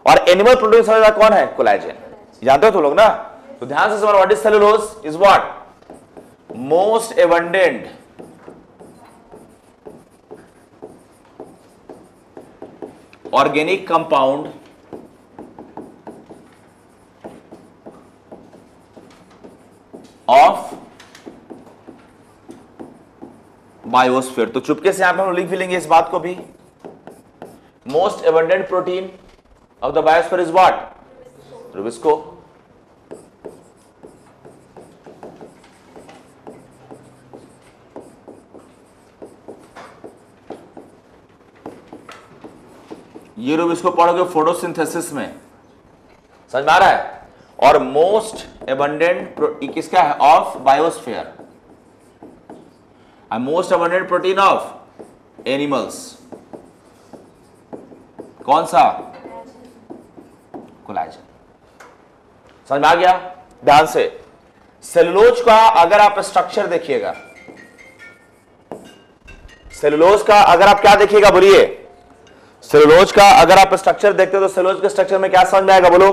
और एनिमल प्रोटीन सबसे ज्यादा कौन है? कोलेजन। जानते हो तुम लोग ना? तो ध्यान से समझो, what is cellulose? Is what? Most abundant organic compound of biosphere. तो चुपके से यहां पे हम लिख भी लेंगे इस बात को भी, most abundant protein of the biosphere is what? Rubisco. ये रुबिस्को पढ़ोगे फोटोसिंथेसिस में, समझ में आ रहा है? और मोस्ट एबंडेंट किसका है? Of biosphere. Most abundant protein of animals कौन सा? कोलेजन। समझ में आ गया? ध्यान से, सेलुलोज का अगर आप स्ट्रक्चर देखिएगा, सेलुलोज का अगर आप क्या देखिएगा? बोलिए, सेलुलोज का अगर आप स्ट्रक्चर देखते हो तो सेलुलोज के स्ट्रक्चर में क्या समझ में आएगा? बोलो,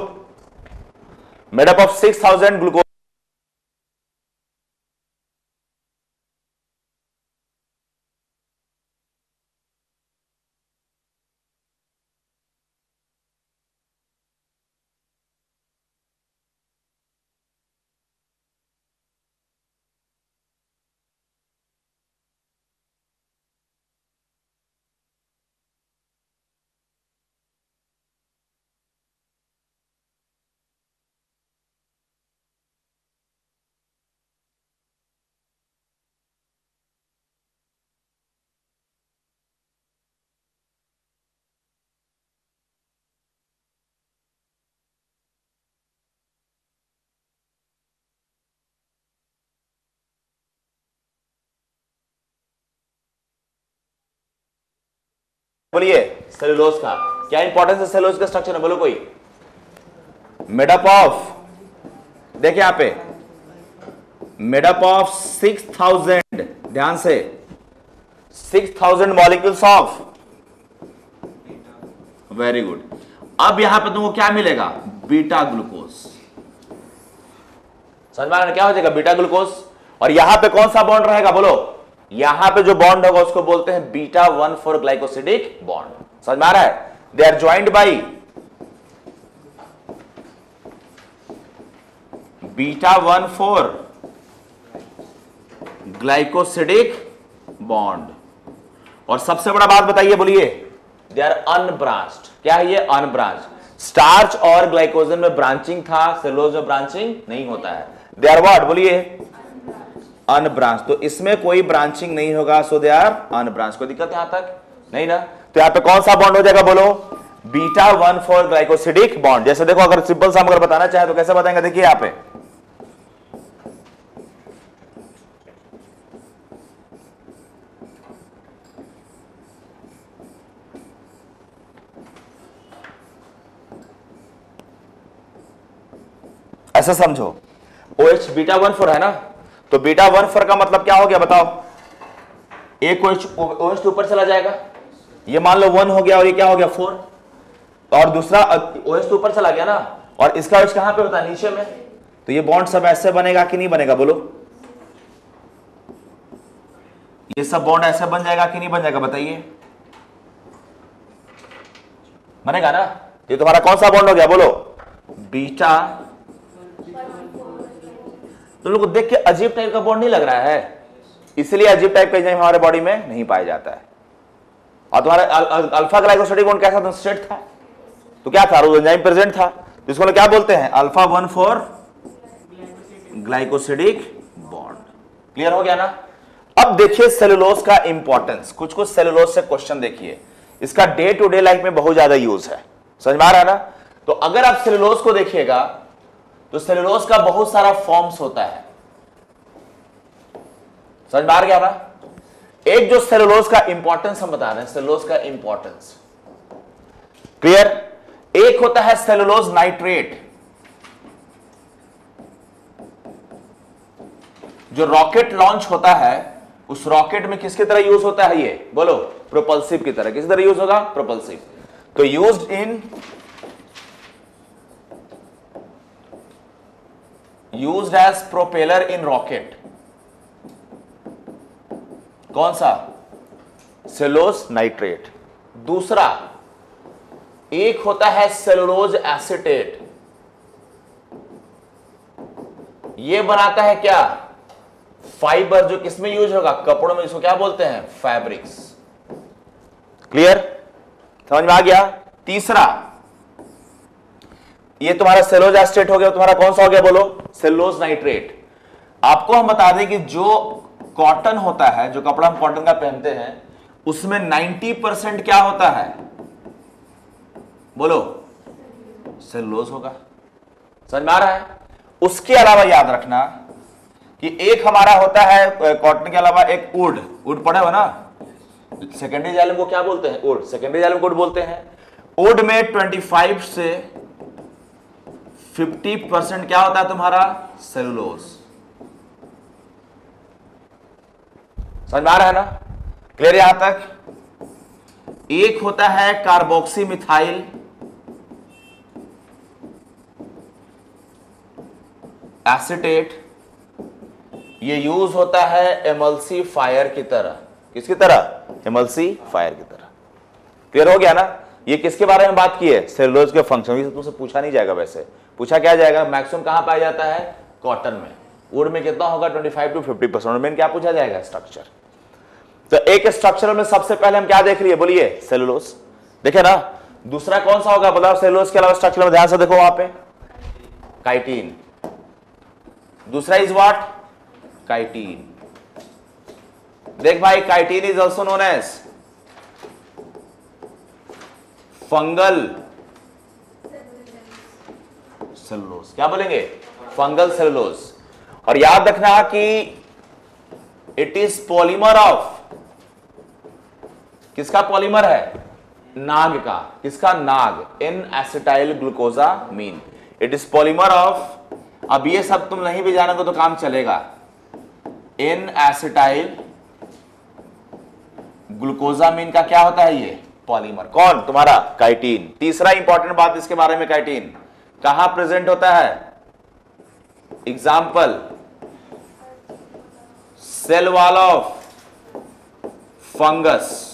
मेड अप ऑफ 6000 ग्लूकोज। बोलिए, सेलुलोज का क्या इंपॉर्टेंस है? सेलुलोज का स्ट्रक्चर में बोलो कोई। मेड अप ऑफ, देखिए यहां पे, मेड अप ऑफ 6000, ध्यान से, 6000 मॉलिक्यूल्स ऑफ, वेरी गुड। अब यहां पे तुमको क्या मिलेगा? Beta glucose. समझ में आ रहा है क्या हो जाएगा? Beta glucose. और यहां पे कौन सा बॉन्ड रहेगा? बोलो, यहां पे जो बॉन्ड होगा उसको बोलते हैं बीटा 1,4 ग्लाइकोसिडिक बॉन्ड। समझ में आ रहा है? They are joined by beta 1,4 glycosidic bond. और सबसे बड़ा बात बताइए, बोलिए, दे आर अनब्रांच्ड। क्या है ये? अनब्रांच्ड। स्टार्च और ग्लाइकोजन में ब्रांचिंग था, सेलुलोज में ब्रांचिंग नहीं होता है। They are what? बोलिए, अनब्रांच। तो इसमें कोई ब्रांचिंग नहीं होगा, सो दे आर अनब्रांच। कोई दिक्कत यहां तक नहीं ना? तो यहां पे कौन सा बॉन्ड हो जाएगा? बोलो, बीटा 1,4 ग्लाइकोसिडिक बॉन्ड। जैसे देखो, अगर सिंपल सा हम अगर बताना चाहे तो कैसे बताएंगे? देखिए यहां पे, ऐसा समझो, OH बीटा 1,4 है ना, तो बीटा 1,4 का मतलब क्या हो गया? बताओ, एक OH ऊपर चला जाएगा, ये मान लो 1 हो गया और ये क्या हो गया 4, और दूसरा OH ऊपर चला गया ना, और इसका OH कहां पे होता है नीचे में, तो ये बॉन्ड सब ऐसे बनेगा कि नहीं बनेगा बोलो, ये सब बॉन्ड ऐसे बन जाएगा कि नहीं बन जाएगा बताइए, बनेगा ना। ये तुम्हारा कौन सा बॉन्ड हो गया बोलो, बीटा। तुम लोग को देख के अजीब टाइप का बॉन्ड नहीं लग रहा है, इसलिए अजीब टाइप का एंजाइम हमारे बॉडी में नहीं पाया जाता है। और तुम्हारा अल्फा ग्लाइकोसाइडिक बॉन्ड कैसा था, स्ट्रेट था, तो क्या था, एंजाइम प्रेजेंट था, तो इसको क्या बोलते हैं, अल्फा 1,4 ग्लाइकोसिडिक बॉन्ड। क्लियर हो गया ना। अब देखिए सेलुलोज का इंपॉर्टेंस, कुछ कुछ सेलुलोज से क्वेश्चन देखिए, इसका डे टू डे लाइफ में बहुत ज्यादा यूज है, समझ में आ रहा है ना। तो अगर आप सेलुलोज को देखिएगा तो सेलुलोज का बहुत सारा फॉर्म्स होता है, समझ में आ गया ना। एक जो सेलुलोज का इंपॉर्टेंस हम बता रहे हैं, सेलुलोज का इंपॉर्टेंस क्लियर। एक होता है सेलुलोज नाइट्रेट, जो रॉकेट लॉन्च होता है उस रॉकेट में किसकी तरह यूज होता है, ये बोलो प्रोपल्सिव की तरह, किस तरह यूज होगा, प्रोपल्सिव। तो यूज्ड एज प्रोपेलर इन रॉकेट, कौन सा, सेलुलोज नाइट्रेट। दूसरा एक होता है सेलुलोज एसीटेट, ये बनाता है क्या, फाइबर, जो किसमें यूज होगा, कपड़ों में, इसको क्या बोलते हैं, फैब्रिक्स। क्लियर, समझ में आ गया। तीसरा ये तुम्हारा सेलुलोज एसीटेट हो गया, तुम्हारा कौन सा हो गया बोलो, सेलुलोज नाइट्रेट। आपको हम बता दें कि जो कॉटन होता है, जो कपड़ा हम कॉटन का पहनते हैं, उसमें 90% क्या होता है बोलो, सेलुलोज होगा, समझ में आ रहा है। उसके अलावा याद रखना कि एक हमारा होता है कॉटन के अलावा एक वुड पढ़े हो ना, सेकेंडरी जाइलम को क्या बोलते हैं, वुड, सेकेंडरी जाइलम को वुड बोलते हैं। वुड में 25 से 50% क्या होता है तुम्हारा, सेलुलोज, समझ में आ रहा है ना, क्लियर यहां तक। एक होता है कार्बोक्सी मिथाइल एसीटेट, ये यूज होता है एमल्सीफायर की तरह, किसकी तरह, एमल्सीफायर की तरह। क्लियर हो गया ना। ये किसके बारे में बात की है, सेलुलोज के फंक्शन। ये तुमसे पूछा नहीं जाएगा, वैसे पूछा क्या जाएगा, मैक्सिमम कहां पाया जाता है, कॉटन में। वुड में कितना होगा, 25 to 50%। में क्या पूछा जाएगा, स्ट्रक्चर। तो एक स्ट्रक्चर में सबसे पहले हम क्या देख लिए, बोलिए सेलुलोज, देखे ना। दूसरा कौन सा होगा बताओ, सेलुलोज के अलावा स्ट्रक्चर में ध्यान से देखो, वहां पे काइटिन। दूसरा इज व्हाट, काइटिन। देख भाई, chitin is also known as fungal cellulose, क्या बोलेंगे, फंगल सेलुलोज। और याद रखना कि इट इज पॉलीमर ऑफ, किसका पॉलीमर है, नाग का, किसका, NAG, N acetyl glucosamine. It is polymer of, अब ये सब तुम नहीं भी जानोगे तो काम चलेगा, एन एसिटाइल ग्लूकोजामीन का क्या होता है ये, पॉलीमर। कौन, तुम्हारा काइटिन। तीसरा इंपॉर्टेंट बात इसके बारे में, काइटिन कहां प्रेजेंट होता है, example cell wall of fungus.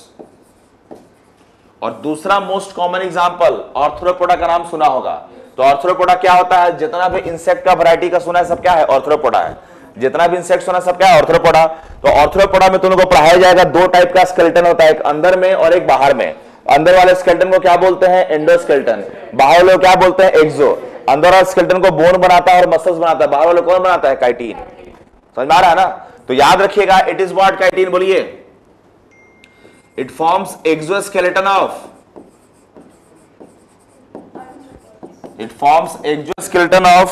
और दूसरा मोस्ट कॉमन एग्जांपल, ऑर्थ्रोपोडा का नाम सुना होगा। तो ऑर्थ्रोपोडा क्या होता है, जितना भी इंसेक्ट का वैरायटी का सुना है सब क्या है, ऑर्थ्रोपोडा है। जितना भी इंसेक्ट सुना सब क्या है, ऑर्थ्रोपोडा। तो ऑर्थ्रोपोडा में तुम लोगों को पढ़ाया जाएगा, दो टाइप का स्केलेटन होता है, एक अंदर में और एक बाहर में। अंदर वाले स्केलेटन को क्या बोलते हैं, एंडोस्केलेटन। बाहर वाले क्या बोलते हैं, एक्सो। अंदर वाले स्केलेटन को बोन बनाता है और मसल्स बनाता है, बाहर वाले कौन बनाता है, काइटिन। समझ में आ रहा है ना। तो याद रखिएगा, इट इज व्हाट, काइटिन, बोलिए, it forms exoskeleton of, it forms exoskeleton of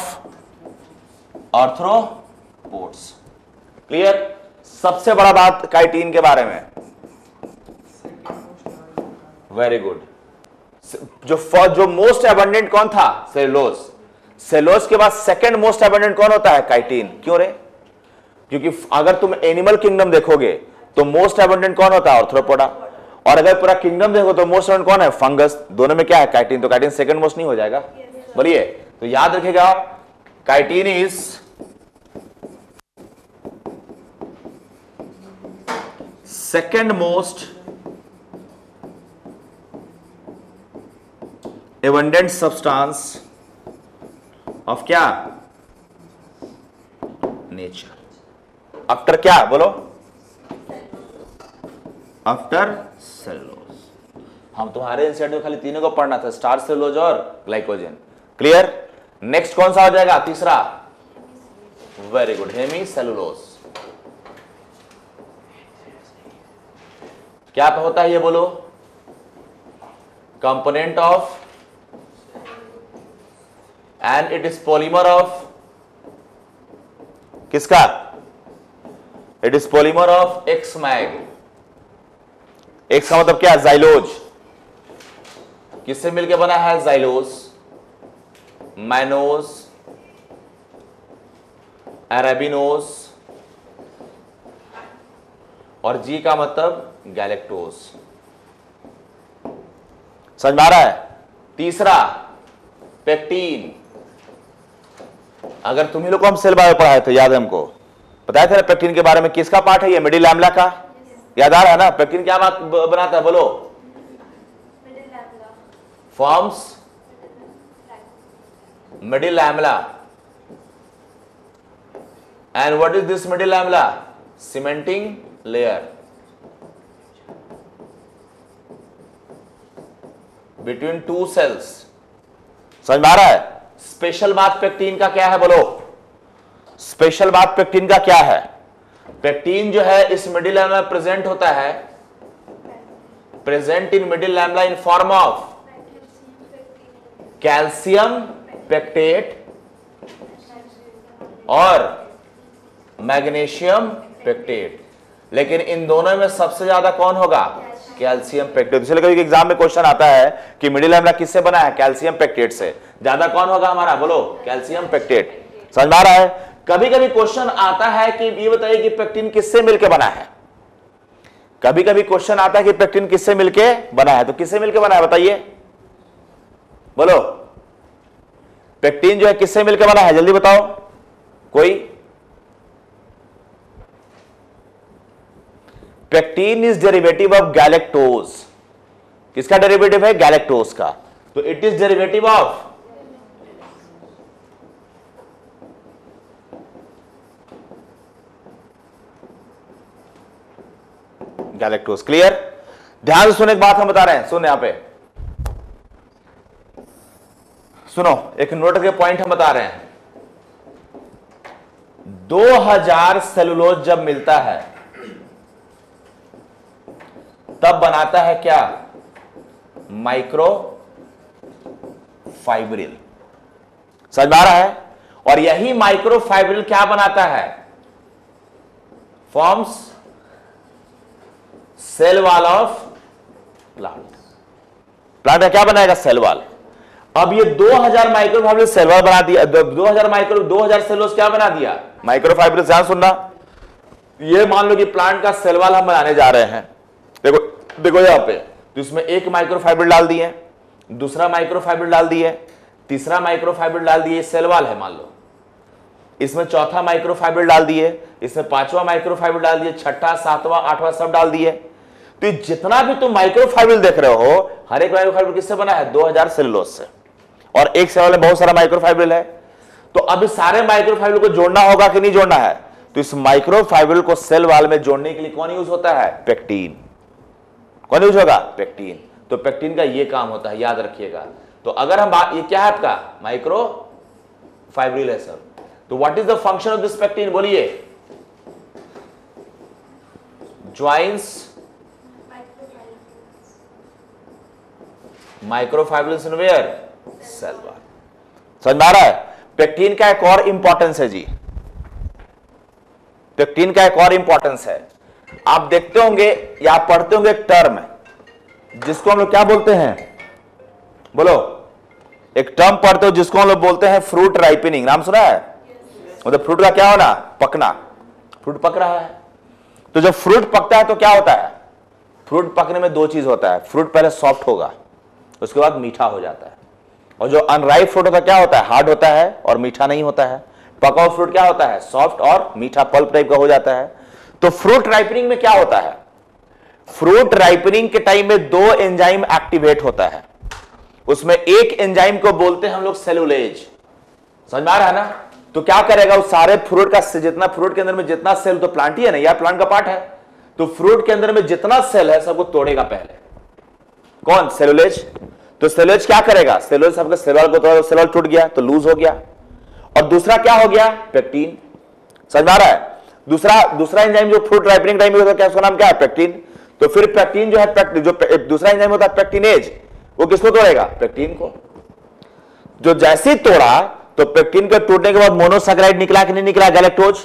arthropods. Clear. सबसे बड़ा बात काइटिन के बारे में, वेरी गुड। जो मोस्ट एबंडेंट कौन था, सेलुलोज। सेलुलोज के बाद सेकंड मोस्ट एबंडेंट कौन होता है, काइटिन। क्यों रे, क्योंकि अगर तुम एनिमल किंगडम देखोगे तो मोस्ट एबंडेंट कौन होता है? आर्थ्रोपोडा। और अगर पूरा किंगडम देखो तो मोस्ट एबंडेंट कौन है? फंगस। दोनों में क्या है? काइटिन। तो काइटिन सेकंड मोस्ट नहीं हो जाएगा? बोलिए। तो याद रखिएगा, chitin is second most abundant substance of क्या? नेचर। आफ्टर क्या? बोलो। After cellulose. हम तुम्हारे इंसेट में खाली तीनों को पढ़ना था, स्टार सेलुलोज और ग्लाइकोजन। क्लियर? नेक्स्ट कौन सा हो जाएगा? तीसरा। Very good, hemicellulose. क्या होता है ये बोलो? Component of and it is polymer of किसका? It is polymer of x mag. X का मतलब क्या? जाइलोज। किससे मिलके बना है? जाइलोज, मैनोज, अरेबिनोज, और जी का मतलब गैलेक्टोज। समझ में आ रहा है? तीसरा पेक्टीन। अगर तुम्ही लोग को हम सेल बायो पढ़ाए थे, याद है हमको? बताया था ना पेक्टीन के बारे में? किसका पार्ट है ये? मिडिल लैमेला का। याद आ रहा है ना? पेक्टीन क्या बात बनाता है? बोलो। Forms middle lamella. And what is this middle lamella? Cementing layer between two cells. समझ में आ रहा है? स्पेशल बात पेक्टीन का क्या है? बोलो। स्पेशल बात पेक्टीन का क्या है? पेक्टीन जो है इस मिडिल लैमेला में प्रेजेंट होता है, present in middle lamella in form of calcium pectate और मैग्नीशियम पेक्टेट। लेकिन इन दोनों में सबसे ज्यादा कौन होगा? Calcium pectate. इसलिए कभी एग्जाम में क्वेश्चन आता है कि मिडिल लैमेला किससे बना है? कैल्शियम पेक्टेट से। ज्यादा कौन होगा हमारा? बोलो। Calcium pectate. समझ में आ रहा है? कभी कभी क्वेश्चन आता है कि ये बताइए कि पेक्टिन किससे मिलकर बना है? कभी कभी क्वेश्चन आता है कि पेक्टिन किससे मिलके बना है, तो किससे मिलके बना है बताइए? बोलो। पेक्टिन जो है किससे मिलकर बना है? जल्दी बताओ कोई। Pectin is derivative of galactose. किसका डेरिवेटिव है? गैलेक्टोज का। तो it is derivative of galactose. Clear? ध्यान से सुनो, एक बात हम बता रहे हैं, सुन यहां पे सुनो, एक नोट के पॉइंट हम बता रहे हैं। 2000 सेलुलोज जब मिलता है तब बनाता है क्या? Micro fibril. समझ में आ रहा है? और यही माइक्रो फाइब्रिल क्या बनाता है? Forms cell wall of plant. Plant का क्या बनाएगा? Cell wall. अब ये 2000 माइक्रोफाइब्रिल सेल वॉल बना दिया। 2000 सेलुलोज क्या बना दिया? माइक्रोफाइब्रिल। ध्यान सुनना, ये मान लो कि प्लांट का सेल वॉल हम बनाने जा रहे हैं। देखो देखो यहां पे, तो इसमें एक माइक्रोफाइब्रिल डाल दिए, दूसरा माइक्रोफाइब्रिल डाल दिए, तीसरा माइक्रोफाइब्रिल डाल दिए, सेल वॉल है मान लो। इसमें चौथा माइक्रोफाइब्रिल डाल दिए, इसमें पांचवा माइक्रोफाइब्रिल डाल दिए, छठा, सातवां, आठवां सब डाल दिए। तो जितना भी तुम माइक्रोफाइब्रिल देख रहे हो, हर एक माइक्रोफाइब्रिल किससे बना है? 2000 सेलुलोज से। और एक सेल वॉल में बहुत सारा माइक्रोफाइब्रिल है। तो अब सारे माइक्रोफाइब्रिल को जोड़ना होगा कि नहीं जोड़ना है? तो इस माइक्रोफाइब्रिल को सेल वॉल में जोड़ने के लिए कौन यूज होता है? पेक्टीन। कौन यूज होगा? पेक्टीन। तो पेक्टीन का ये काम होता है, याद रखिएगा। तो अगर हम ये क्या है आपका? माइक्रोफाइब्रिल है सर। तो what is the function of this pectin? बोलिए। Joins microfibrils in where? Cell wall. समझ में आ रहा है? पेक्टीन का एक और इंपॉर्टेंस है जी, पेक्टीन का एक और इंपॉर्टेंस है। आप देखते होंगे या आप पढ़ते होंगे एक टर्म जिसको हम लोग क्या बोलते हैं? बोलो। एक टर्म पढ़ते हो जिसको हम लोग बोलते हैं फ्रूट राइपनिंग। नाम सुना है? मतलब फ्रूट का क्या होना? पकना। फ्रूट पक रहा है। तो जब फ्रूट पकता है तो क्या होता है, फ्रूट पकने में दो चीज होता है, फ्रूट पहले सॉफ्ट होगा, उसके बाद मीठा हो जाता है। और जो अनराइप फ्रूट होता है क्या होता है, हार्ड होता है और मीठा नहीं होता है। पका हुआ फ्रूट क्या होता है, सॉफ्ट और मीठा पल्प टाइप का हो जाता है। तो फ्रूट राइपनिंग में क्या होता है, फ्रूट राइपनिंग के टाइम में दो एंजाइम एक्टिवेट होता है। उसमें एक एंजाइम को बोलते हैं हम लोग सेलुलेज, समझ में आ रहा है ना। तो क्या करेगा, उस सारे फ्रूट का जितना, फ्रूट के अंदर में जितना सेल, तो प्लांट ही है ना, यार प्लांट का पार्ट है, तो फ्रूट के अंदर में जितना सेल है सबको तोड़ेगा पहले, कौन, सेलुलेज। तो सेलुलेज क्या करेगा, सेलुलेज सबका सेल वॉल को तोड़ा, सेल वॉल टूट गया तो लूज हो गया। और दूसरा क्या हो गया, पेक्टिन, समझ में आ रहा है। दूसरा एंजाइम जो फ्रूट राइपनिंग टाइम में होता है, क्या उसका नाम क्या है, पेक्टिन। तो फिर पेक्टिन जो है, जो दूसरा एंजाइम होता है पेक्टिनेज, वो किसको तोड़ेगा, पेक्टिन को। जो जैसे तोड़ा तो पेक्टिन के टूटने के बाद मोनोसैकेराइड निकला कि नहीं निकला, गैलेक्टोज।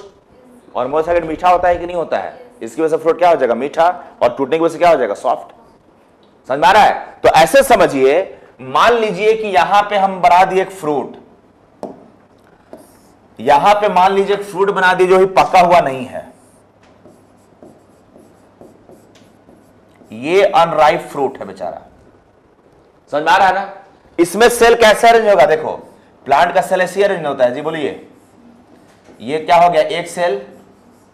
और मोनोसैकेराइड मीठा होता है कि नहीं होता है, इसकी वजह से फ्रूट क्या हो जाएगा, मीठा, और टूटने की वजह से क्या हो जाएगा, सॉफ्ट। समझ में आ रहा है। तो ऐसे समझिए, मान लीजिए कि यहां पे हम बना दिए एक फ्रूट, यहां पे मान लीजिए फ्रूट बना दिए जो ही पका हुआ नहीं है, ये अनराइप फ्रूट है बेचारा, समझ में आ रहा है ना। इसमें सेल कैसे अरेंज होगा, देखो प्लांट का सेल ऐसे अरेंज होता है जी, बोलिए। ये क्या हो गया, एक सेल,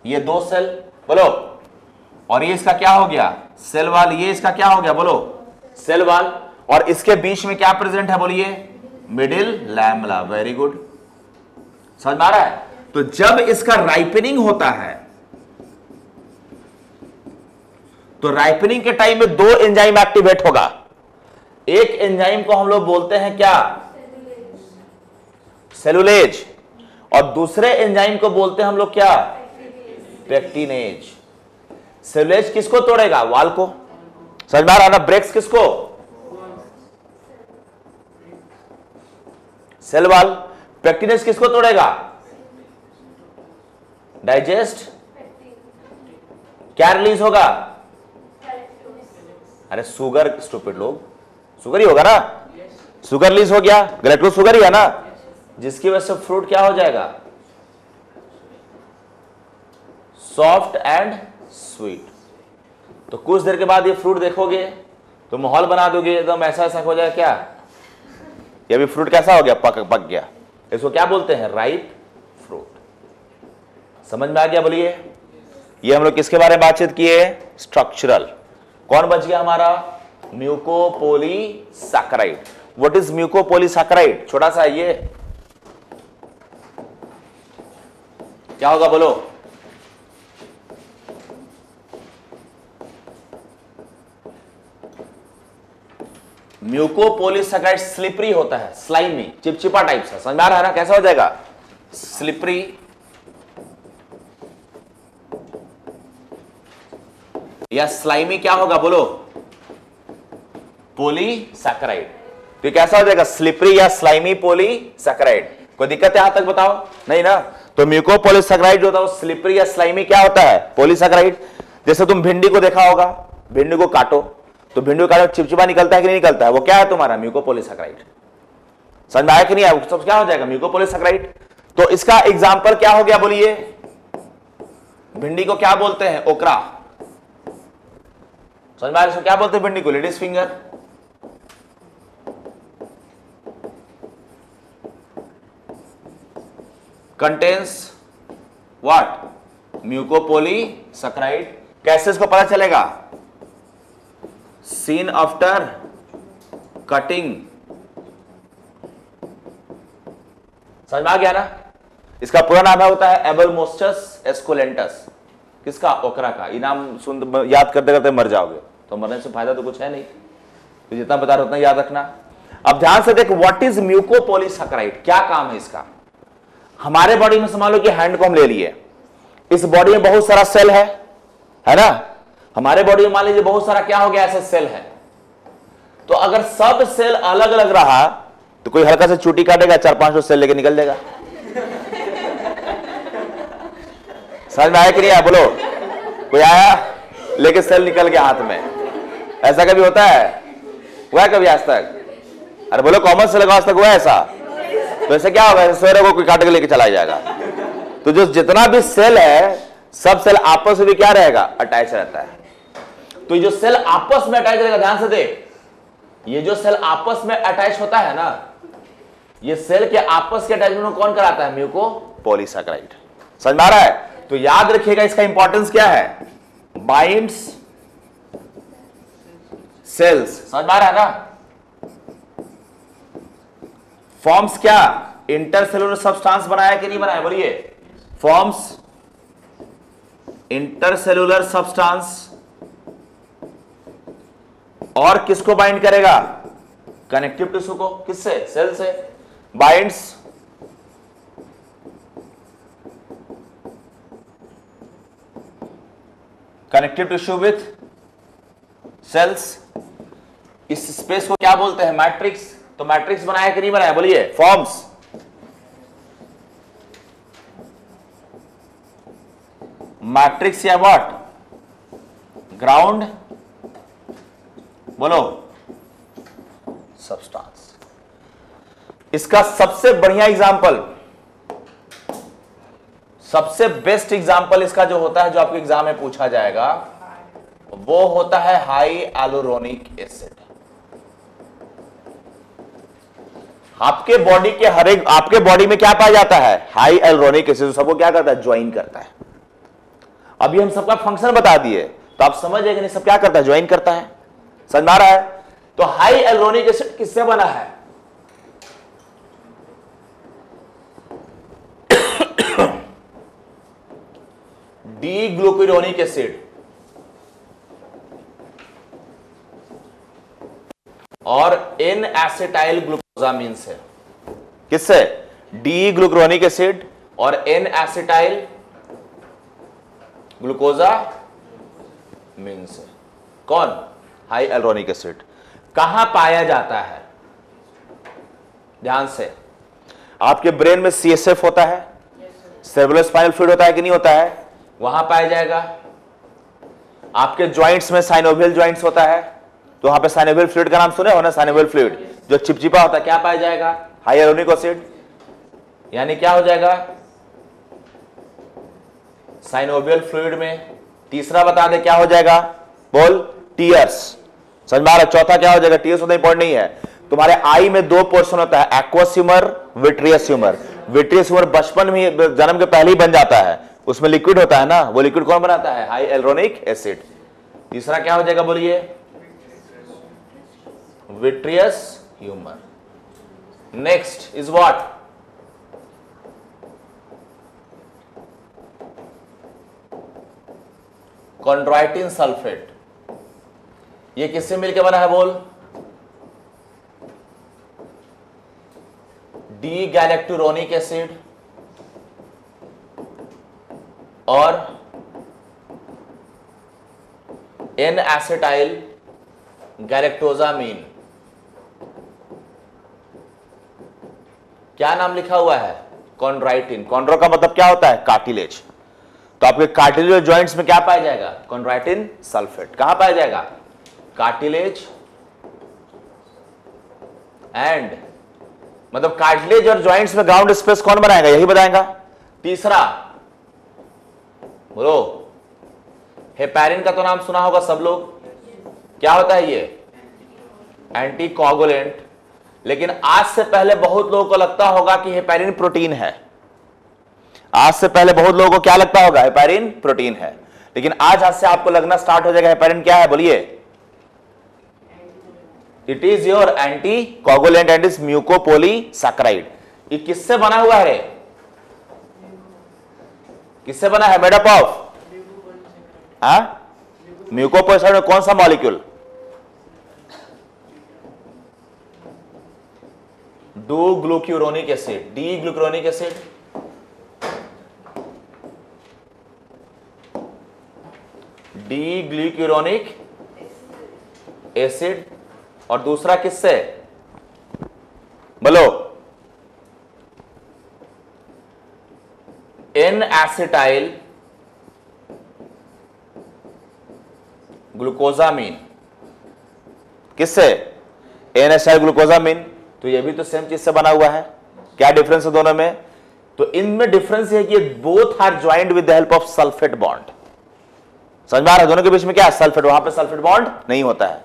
ये दो सेल, बोलो। और ये इसका क्या हो गया, सेल वाल, ये इसका क्या हो गया, बोलो, सेल वाल। और इसके बीच में क्या प्रेजेंट है, बोलिए, मिडिल लैमेला। वेरी गुड, समझ में आ रहा है। तो जब इसका राइपनिंग होता है, तो राइपनिंग के टाइम में दो एंजाइम एक्टिवेट होगा। एक एंजाइम को हम लोग बोलते हैं क्या, सेलुलेज, और दूसरे एंजाइम को बोलते हैं हम लोग क्या, पेक्टिनेज। सेलुलेज किसको तोड़ेगा, वाल को, समझ में आ रहा ना। ब्रेक्स किसको, सेल वाल। पेक्टिनेज किसको तोड़ेगा, डाइजेस्ट। क्या रिलीज होगा, अरे सुगर, स्टूपिड लोग, सुगर ही होगा ना, सुगर रिलीज हो गया, ग्लैक्टोज सुगर ही है ना, जिसकी वजह से फ्रूट क्या हो जाएगा, सॉफ्ट एंड स्वीट। तो कुछ देर के बाद ये फ्रूट देखोगे तो माहौल बना दोगे एकदम ऐसा ऐसा हो जाएगा, क्या ये भी फ्रूट कैसा हो गया, पक गया। इसको क्या बोलते हैं, राइप फ्रूट। समझ में आ गया, बोलिए। ये हम लोग किसके बारे में बातचीत किए, स्ट्रक्चरल। कौन बच गया हमारा, म्यूकोपॉलीसैकेराइड। व्हाट इज म्यूकोपॉलीसैकेराइड, छोटा सा ये क्या होगा, बोलो। म्यूकोपॉलीसैकेराइड स्लिपरी होता है, स्लाइमी, चिपचिपा टाइप से, समझ में आ रहा है ना, कैसा हो जाएगा, स्लिपरी। या स्लाइमी क्या होगा, बोलो, पॉलीसैकेराइड। तो कैसा हो जाएगा, स्लिपरी या स्लाइमी पॉलीसैकेराइड। कोई दिक्कत है यहां तक, बताओ, नहीं ना। तो म्यूकोपॉलीसैकेराइड जो होता है वो स्लिपरी या स्लाइमी क्या होता है, पॉलीसैकेराइड। जैसे तुम भिंडी को देखा होगा, भिंडी को काटो तो भिंडी को काटो चिपचिपा निकलता है कि नहीं निकलता है, वो क्या है तुम्हारा, म्यूकोपॉलीसैकेराइड। समझ में आया कि नहीं आया, सब क्या हो जाएगा, म्यूकोपॉलीसैकेराइड। तो इसका एग्जांपल क्या हो गया, बोलिए। भिंडी को क्या बोलते हैं, ओकरा। समझ में आया, क्या बोलते हैं भिंडी को, ladies finger. Contains what, mucopolysaccharide. कैसे इसको पता चलेगा, सीन आफ्टर कटिंग। समझ में आ गया ना। इसका पूरा नाम होता है एबलमोस्टस एस्कुलेंटस। किसका, ओकरा का। इनाम सुन, याद करते करते मर जाओगे, तो मरने से फायदा तो कुछ है नहीं, तो जितना बता रहे उतना याद रखना। अब ध्यान से देख, व्हाट इज म्यूकोपॉलीसैकेराइड, क्या काम है इसका। हमारे बॉडी में समझ लो कि हैंड को हम ले लिए, इस बॉडी में बहुत सारा सेल है ना। हमारे बॉडी में मान लीजिए बहुत सारा क्या हो गया, ऐसा सेल है। तो अगर सब सेल अलग अलग रहा तो कोई हल्का से चूटी काटेगा, 4-5 सेल लेके निकल जाएगा। समझ में आया कि नहीं आया, बोलो। कोई आया लेके सेल निकल गया हाथ में, ऐसा कभी होता है, हुआ है कभी आज तक, अरे बोलो कॉमन से लगा आज तक हुआ है ऐसा। तो ऐसे क्या होगा, सवेरे को कोई काट के लेके चला जाएगा। तो जो जितना भी सेल है सब सेल आपस में भी क्या रहेगा, अटैच रहता है। तो ये जो सेल आपस में अटैच रहेगा, ध्यान से देख, ये जो सेल आपस में अटैच होता है ना, ये सेल के आपस के अटैचमेंट को कौन कराता है, म्यूकोपॉलीसैकेराइड। समझ में आ रहा है? तो याद रखिएगा इसका इंपॉर्टेंस क्या है, बाइंड्स सेल्स। समझ में आ रहा है ना? फॉर्म्स क्या, इंटरसेलुलर सब्सटेंस बनाया कि नहीं बनाया, बोलिए। फॉर्म्स इंटरसेलुलर सब्सटेंस, और किसको बाइंड करेगा, कनेक्टिव टिश्यू को। किससे, सेल से। Binds connective tissue with cells. इस स्पेस को क्या बोलते हैं, मैट्रिक्स। तो मैट्रिक्स बनाया कि नहीं बनाया, बोलिए। फॉर्म्स मैट्रिक्स या व्हाट, ग्राउंड, बोलो, सब्सटेंस। इसका सबसे बढ़िया एग्जांपल, सबसे बेस्ट एग्जांपल इसका जो होता है, जो आपके एग्जाम में पूछा जाएगा, वो होता है हाई एलुरोनिक एसिड। आपके बॉडी के हर एक, आपके बॉडी में क्या पाया जाता है, हाई एलुरोनिक एसिड। सबको क्या करता है, ज्वाइन करता है। अभी हम सबका फंक्शन बता दिए, तो आप समझ गए कि नहीं, सब क्या करता है, ज्वाइन करता है। समझ में आ रहा है? तो हाई एलुरोनिक एसिड किससे बना है, डी ग्लूकुरोनिक एसिड और एन एसिटाइल ग्लूकोजामिन से। किससे, डी ग्लूकुरोनिक एसिड और एन एसिटाइल ग्लूकोजामिन से। कौन, हाई एलुरोनिक एसिड। कहां पाया जाता है, ध्यान से, आपके ब्रेन में सीएसएफ होता है, सेरेब्रल स्पाइनल फ्लूइड होता है कि नहीं होता है, वहां पाया जाएगा। आपके जॉइंट्स में साइनोवियल जॉइंट्स होता है, तो वहां पे साइनोवियल फ्लूइड का नाम सुने हो ना, साइनोवियल फ्लूइड जो चिपचिपा होता है, क्या पाया जाएगा, हाई एलुरोनिक एसिड। यानी क्या हो जाएगा, साइनोवियल फ्लूइड में। तीसरा बता दे क्या हो जाएगा, बोल, टीयर्स। समझ में आ रहा है? चौथा क्या हो जाएगा, टीयर्स उतना इंपॉर्टेंट नहीं है। तुम्हारे आई में दो पोर्शन होता है, aqueous humour, vitreous humour. Vitreous humour बचपन में, जन्म के पहले ही बन जाता है, उसमें लिक्विड होता है ना, वो लिक्विड कौन बनाता है, हाई एलुरोनिक एसिड। तीसरा क्या हो जाएगा, बोलिए, vitreous humour. Next is what, chondroitin sulphate. ये किससे मिलकर बना है, बोल, डी गैलेक्टुरोनिक एसिड और एन एसिटाइल गैलेक्टोजामिन। क्या नाम लिखा हुआ है, कॉन्ड्राइटिन। कॉन्ड्रो का मतलब क्या होता है, कार्टिलेज। तो आपके कार्टिलेज जॉइंट्स में क्या पाया जाएगा, कॉन्ड्राइटिन सल्फेट। कहां पाया जाएगा, कार्टिलेज एंड, मतलब कार्टिलेज और जॉइंट्स में ग्राउंड स्पेस कौन बनाएगा, यही बताएगा। तीसरा बोलो, हेपेरिन का तो नाम सुना होगा सब लोग। क्या होता है ये, एंटी कोगुलेंट। लेकिन आज से पहले बहुत लोगों को लगता होगा कि हेपेरिन प्रोटीन है। आज से पहले बहुत लोगों को क्या लगता होगा, हेपेरिन प्रोटीन है। लेकिन आज से आपको लगना स्टार्ट हो जाएगा हेपेरिन क्या है, बोलिए, it is your anticoagulant and is mucopolysaccharide. ये किससे बना हुआ है, किससे बना है, मेड अप ऑफ, म्यूकोपॉलीसैकेराइड में कौन सा molecule, D glucuronic acid, D glucuronic acid, D glucuronic acid. और दूसरा किससे, बोलो, एन एसिटाइल ग्लूकोजामिन। किससे, एन एसिटाइल ग्लूकोजामिन। तो ये भी तो सेम चीज से बना हुआ है। क्या डिफरेंस है दोनों में, तो तो इनमें डिफरेंस है कि both are joint with the help of sulphate bond. समझ में आ रहा है? दोनों के बीच में क्या है? सल्फेट। वहां पे सल्फेट बॉन्ड नहीं होता है।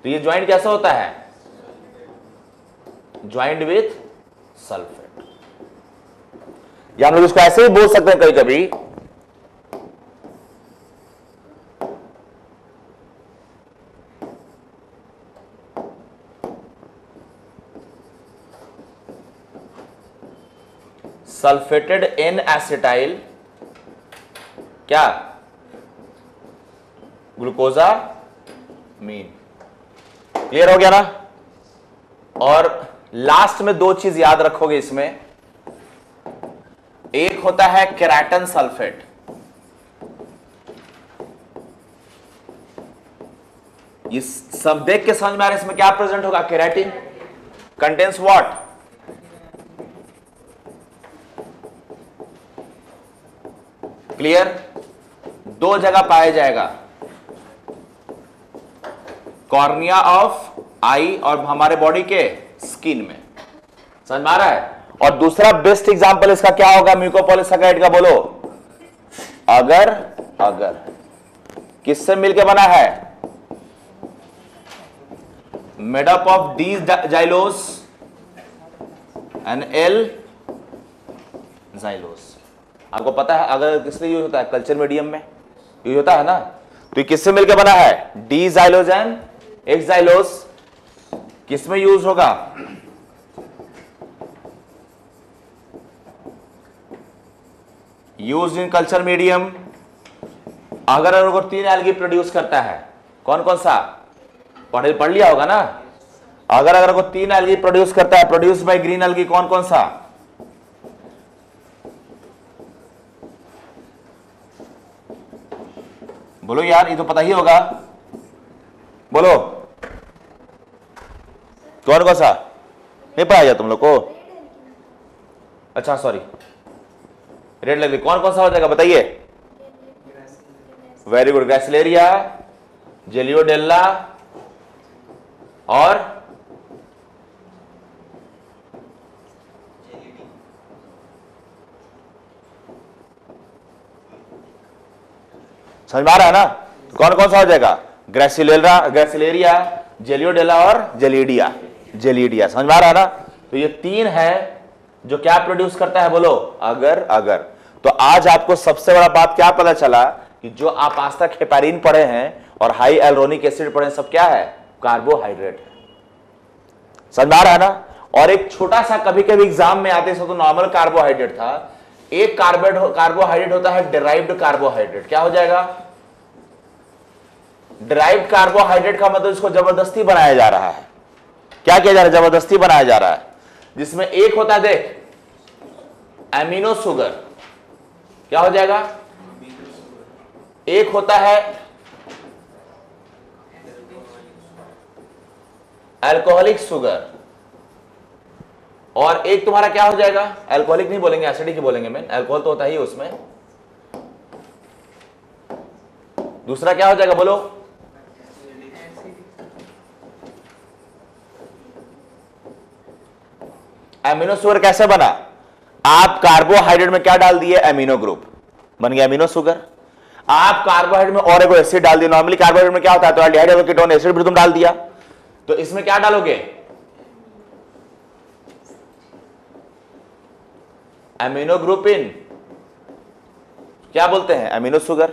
तो ये ज्वाइंट कैसा होता है? Joint with sulphate. या हम लोग इसको ऐसे ही बोल सकते हैं कभी कभी, सल्फेटेड एन एसिटाइल क्या? ग्लूकोजा मीन। क्लियर हो गया ना? और लास्ट में दो चीज याद रखोगे इसमें, एक होता है केराटिन सल्फेट। इस सब देख के समझ में आ रहा है इसमें क्या प्रेजेंट होगा? Keratin contains what? क्लियर? दो जगह पाया जाएगा, कॉर्निया ऑफ आई और हमारे बॉडी के स्किन में। समझ में आ रहा है? और दूसरा बेस्ट एग्जांपल इसका क्या होगा म्यूकोपॉलीसैकेराइड का? बोलो। अगर अगर किससे मिलके बना है? Made up of D xylose and L xylose. आपको पता है अगर किससे यूज होता है? कल्चर मीडियम में यूज होता है ना। तो ये किससे मिलकर बना है? D xylose and x xylose. किसमें यूज होगा? Use in culture medium. अगर वो तीन एल्गी प्रोड्यूस करता है, कौन कौन सा? पढ़ लिया होगा ना। अगर वो तीन एल्गी प्रोड्यूस करता है, प्रोड्यूस बाय ग्रीन एल्गी, कौन कौन सा? बोलो यार, ये तो पता ही होगा। बोलो कौन कौन सा? नहीं पढ़ा गया तुम लोग को? अच्छा सॉरी, रेड लग रही। कौन कौन सा हो जाएगा बताइए? Very good. ग्रेसिलेरिया, जेलियोडेल्ला और समझ में आ रहा है ना? कौन कौन सा हो जाएगा? ग्रेसिलेरिया, जेलियोडेल्ला और जेलीडिया। समझ में आ रहा है ना? तो ये तीन है जो क्या प्रोड्यूस करता है? बोलो अगर। तो आज आपको सबसे बड़ा बात क्या पता चला कि जो आप आज तक हेपारिन पढ़े हैं और हाई एल्रोनिक एसिड पढ़े हैं, सब क्या है? कार्बोहाइड्रेट है। समझ में आ रहा है ना? और एक छोटा सा कभी कभी एग्जाम में आते तो नॉर्मल कार्बोहाइड्रेट था, एक कार्बोहाइड्रेट होता है डिराइव्ड कार्बोहाइड्रेट। क्या हो जाएगा? डिराइव्ड कार्बोहाइड्रेट का मतलब इसको जबरदस्ती बनाया जा रहा है। क्या किया जा रहा है? जबरदस्ती बनाया जा रहा है। जिसमें एक होता है, देख, एमिनो शुगर। क्या हो जाएगा? एक होता है अल्कोहलिक शुगर और एक तुम्हारा क्या हो जाएगा? अल्कोहलिक नहीं बोलेंगे, एसिडिक ही बोलेंगे। मैं अल्कोहल तो होता ही उसमें। दूसरा क्या हो जाएगा? बोलो। एमिनो शुगर कैसे बना? आप कार्बोहाइड्रेट में क्या डाल दिए? एमिनो ग्रुप, बन गया एमिनो शुगर। आप कार्बोहाइड्रेट में और एक एसिड डाल दिया। नॉर्मली कार्बोहाइड्रेट में क्या होता है? तो एल्डिहाइड कीटोन एसिड भी तुम डाल दिया। तो इसमें क्या डालोगे? एमिनो ग्रुप इन क्या बोलते हैं? Amino sugar.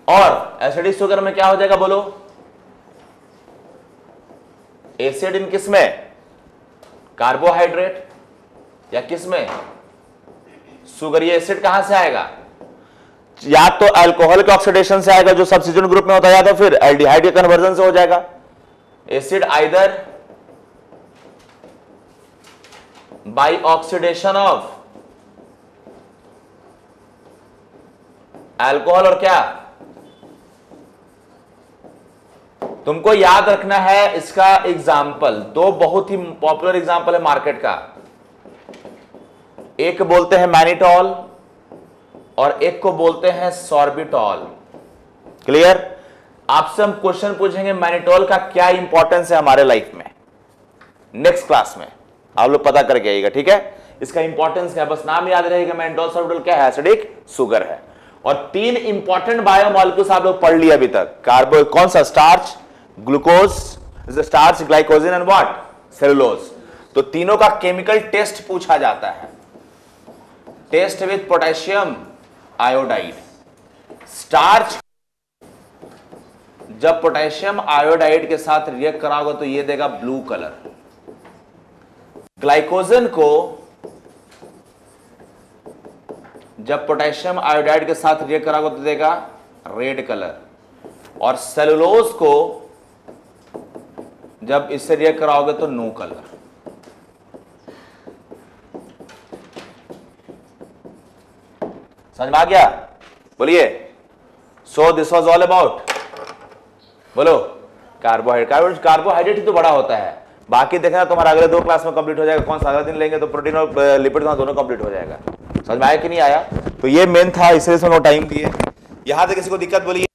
और एसिडिक शुगर में क्या हो जाएगा? बोलो। एसिड इन किसमें? कार्बोहाइड्रेट। या किसमें? शुगर। ये एसिड कहां से आएगा? या तो अल्कोहल के ऑक्सीडेशन से आएगा जो सब्स्टिट्यूएंट ग्रुप में होता है, या तो फिर एल्डिहाइड के कन्वर्जन से हो जाएगा। Acid either bye oxidation of alcohol और क्या? तुमको याद रखना है इसका एग्जाम्पल। दो बहुत ही पॉपुलर एग्जाम्पल है मार्केट का। एक बोलते हैं मैनिटॉल और एक को बोलते हैं सॉर्बिटॉल। क्लियर? आपसे हम क्वेश्चन पूछेंगे मैनिटॉल का क्या इंपॉर्टेंस है हमारे लाइफ में, नेक्स्ट क्लास में आप लोग पता करके आइएगा। ठीक है? इसका इंपॉर्टेंस क्या है, बस नाम याद रहेगा मेंटोल सॉल्यूबल क्या है, एसिडिक शुगर है। और 3 इंपॉर्टेंट बायोमॉलिक्यूल्स आप लोग पढ़ लिया अभी तक, कार्बो कौन सा, starch, glucose, starch, glycogen and what, cellulose. तो तीनों का केमिकल टेस्ट पूछा जाता है, test with potassium iodide. Starch जब पोटेशियम आयोडाइड के साथ रिएक्ट कराओगे तो ये देगा ब्लू कलर। ग्लाइकोजन को जब पोटेशियम आयोडाइड के साथ रिएक्ट कराओगे तो देगा रेड कलर। और सेलुलोज को जब इससे रिएक्ट कराओगे तो नो कलर। समझ में आ गया? बोलिए। So this was all about, बोलो, कार्बोहाइड्रेट। कार्बोहाइड्रेट ही तो बड़ा होता है, बाकी देखना तुम्हारा अगले 2 क्लास में कंप्लीट हो जाएगा। कौन सा अगले दिन लेंगे तो प्रोटीन और लिपिड दोनों कंप्लीट हो जाएगा। समझ में आया कि नहीं आया? तो ये मेन था, इसलिए टाइम दिए। यहां से किसी को दिक्कत बोलिए।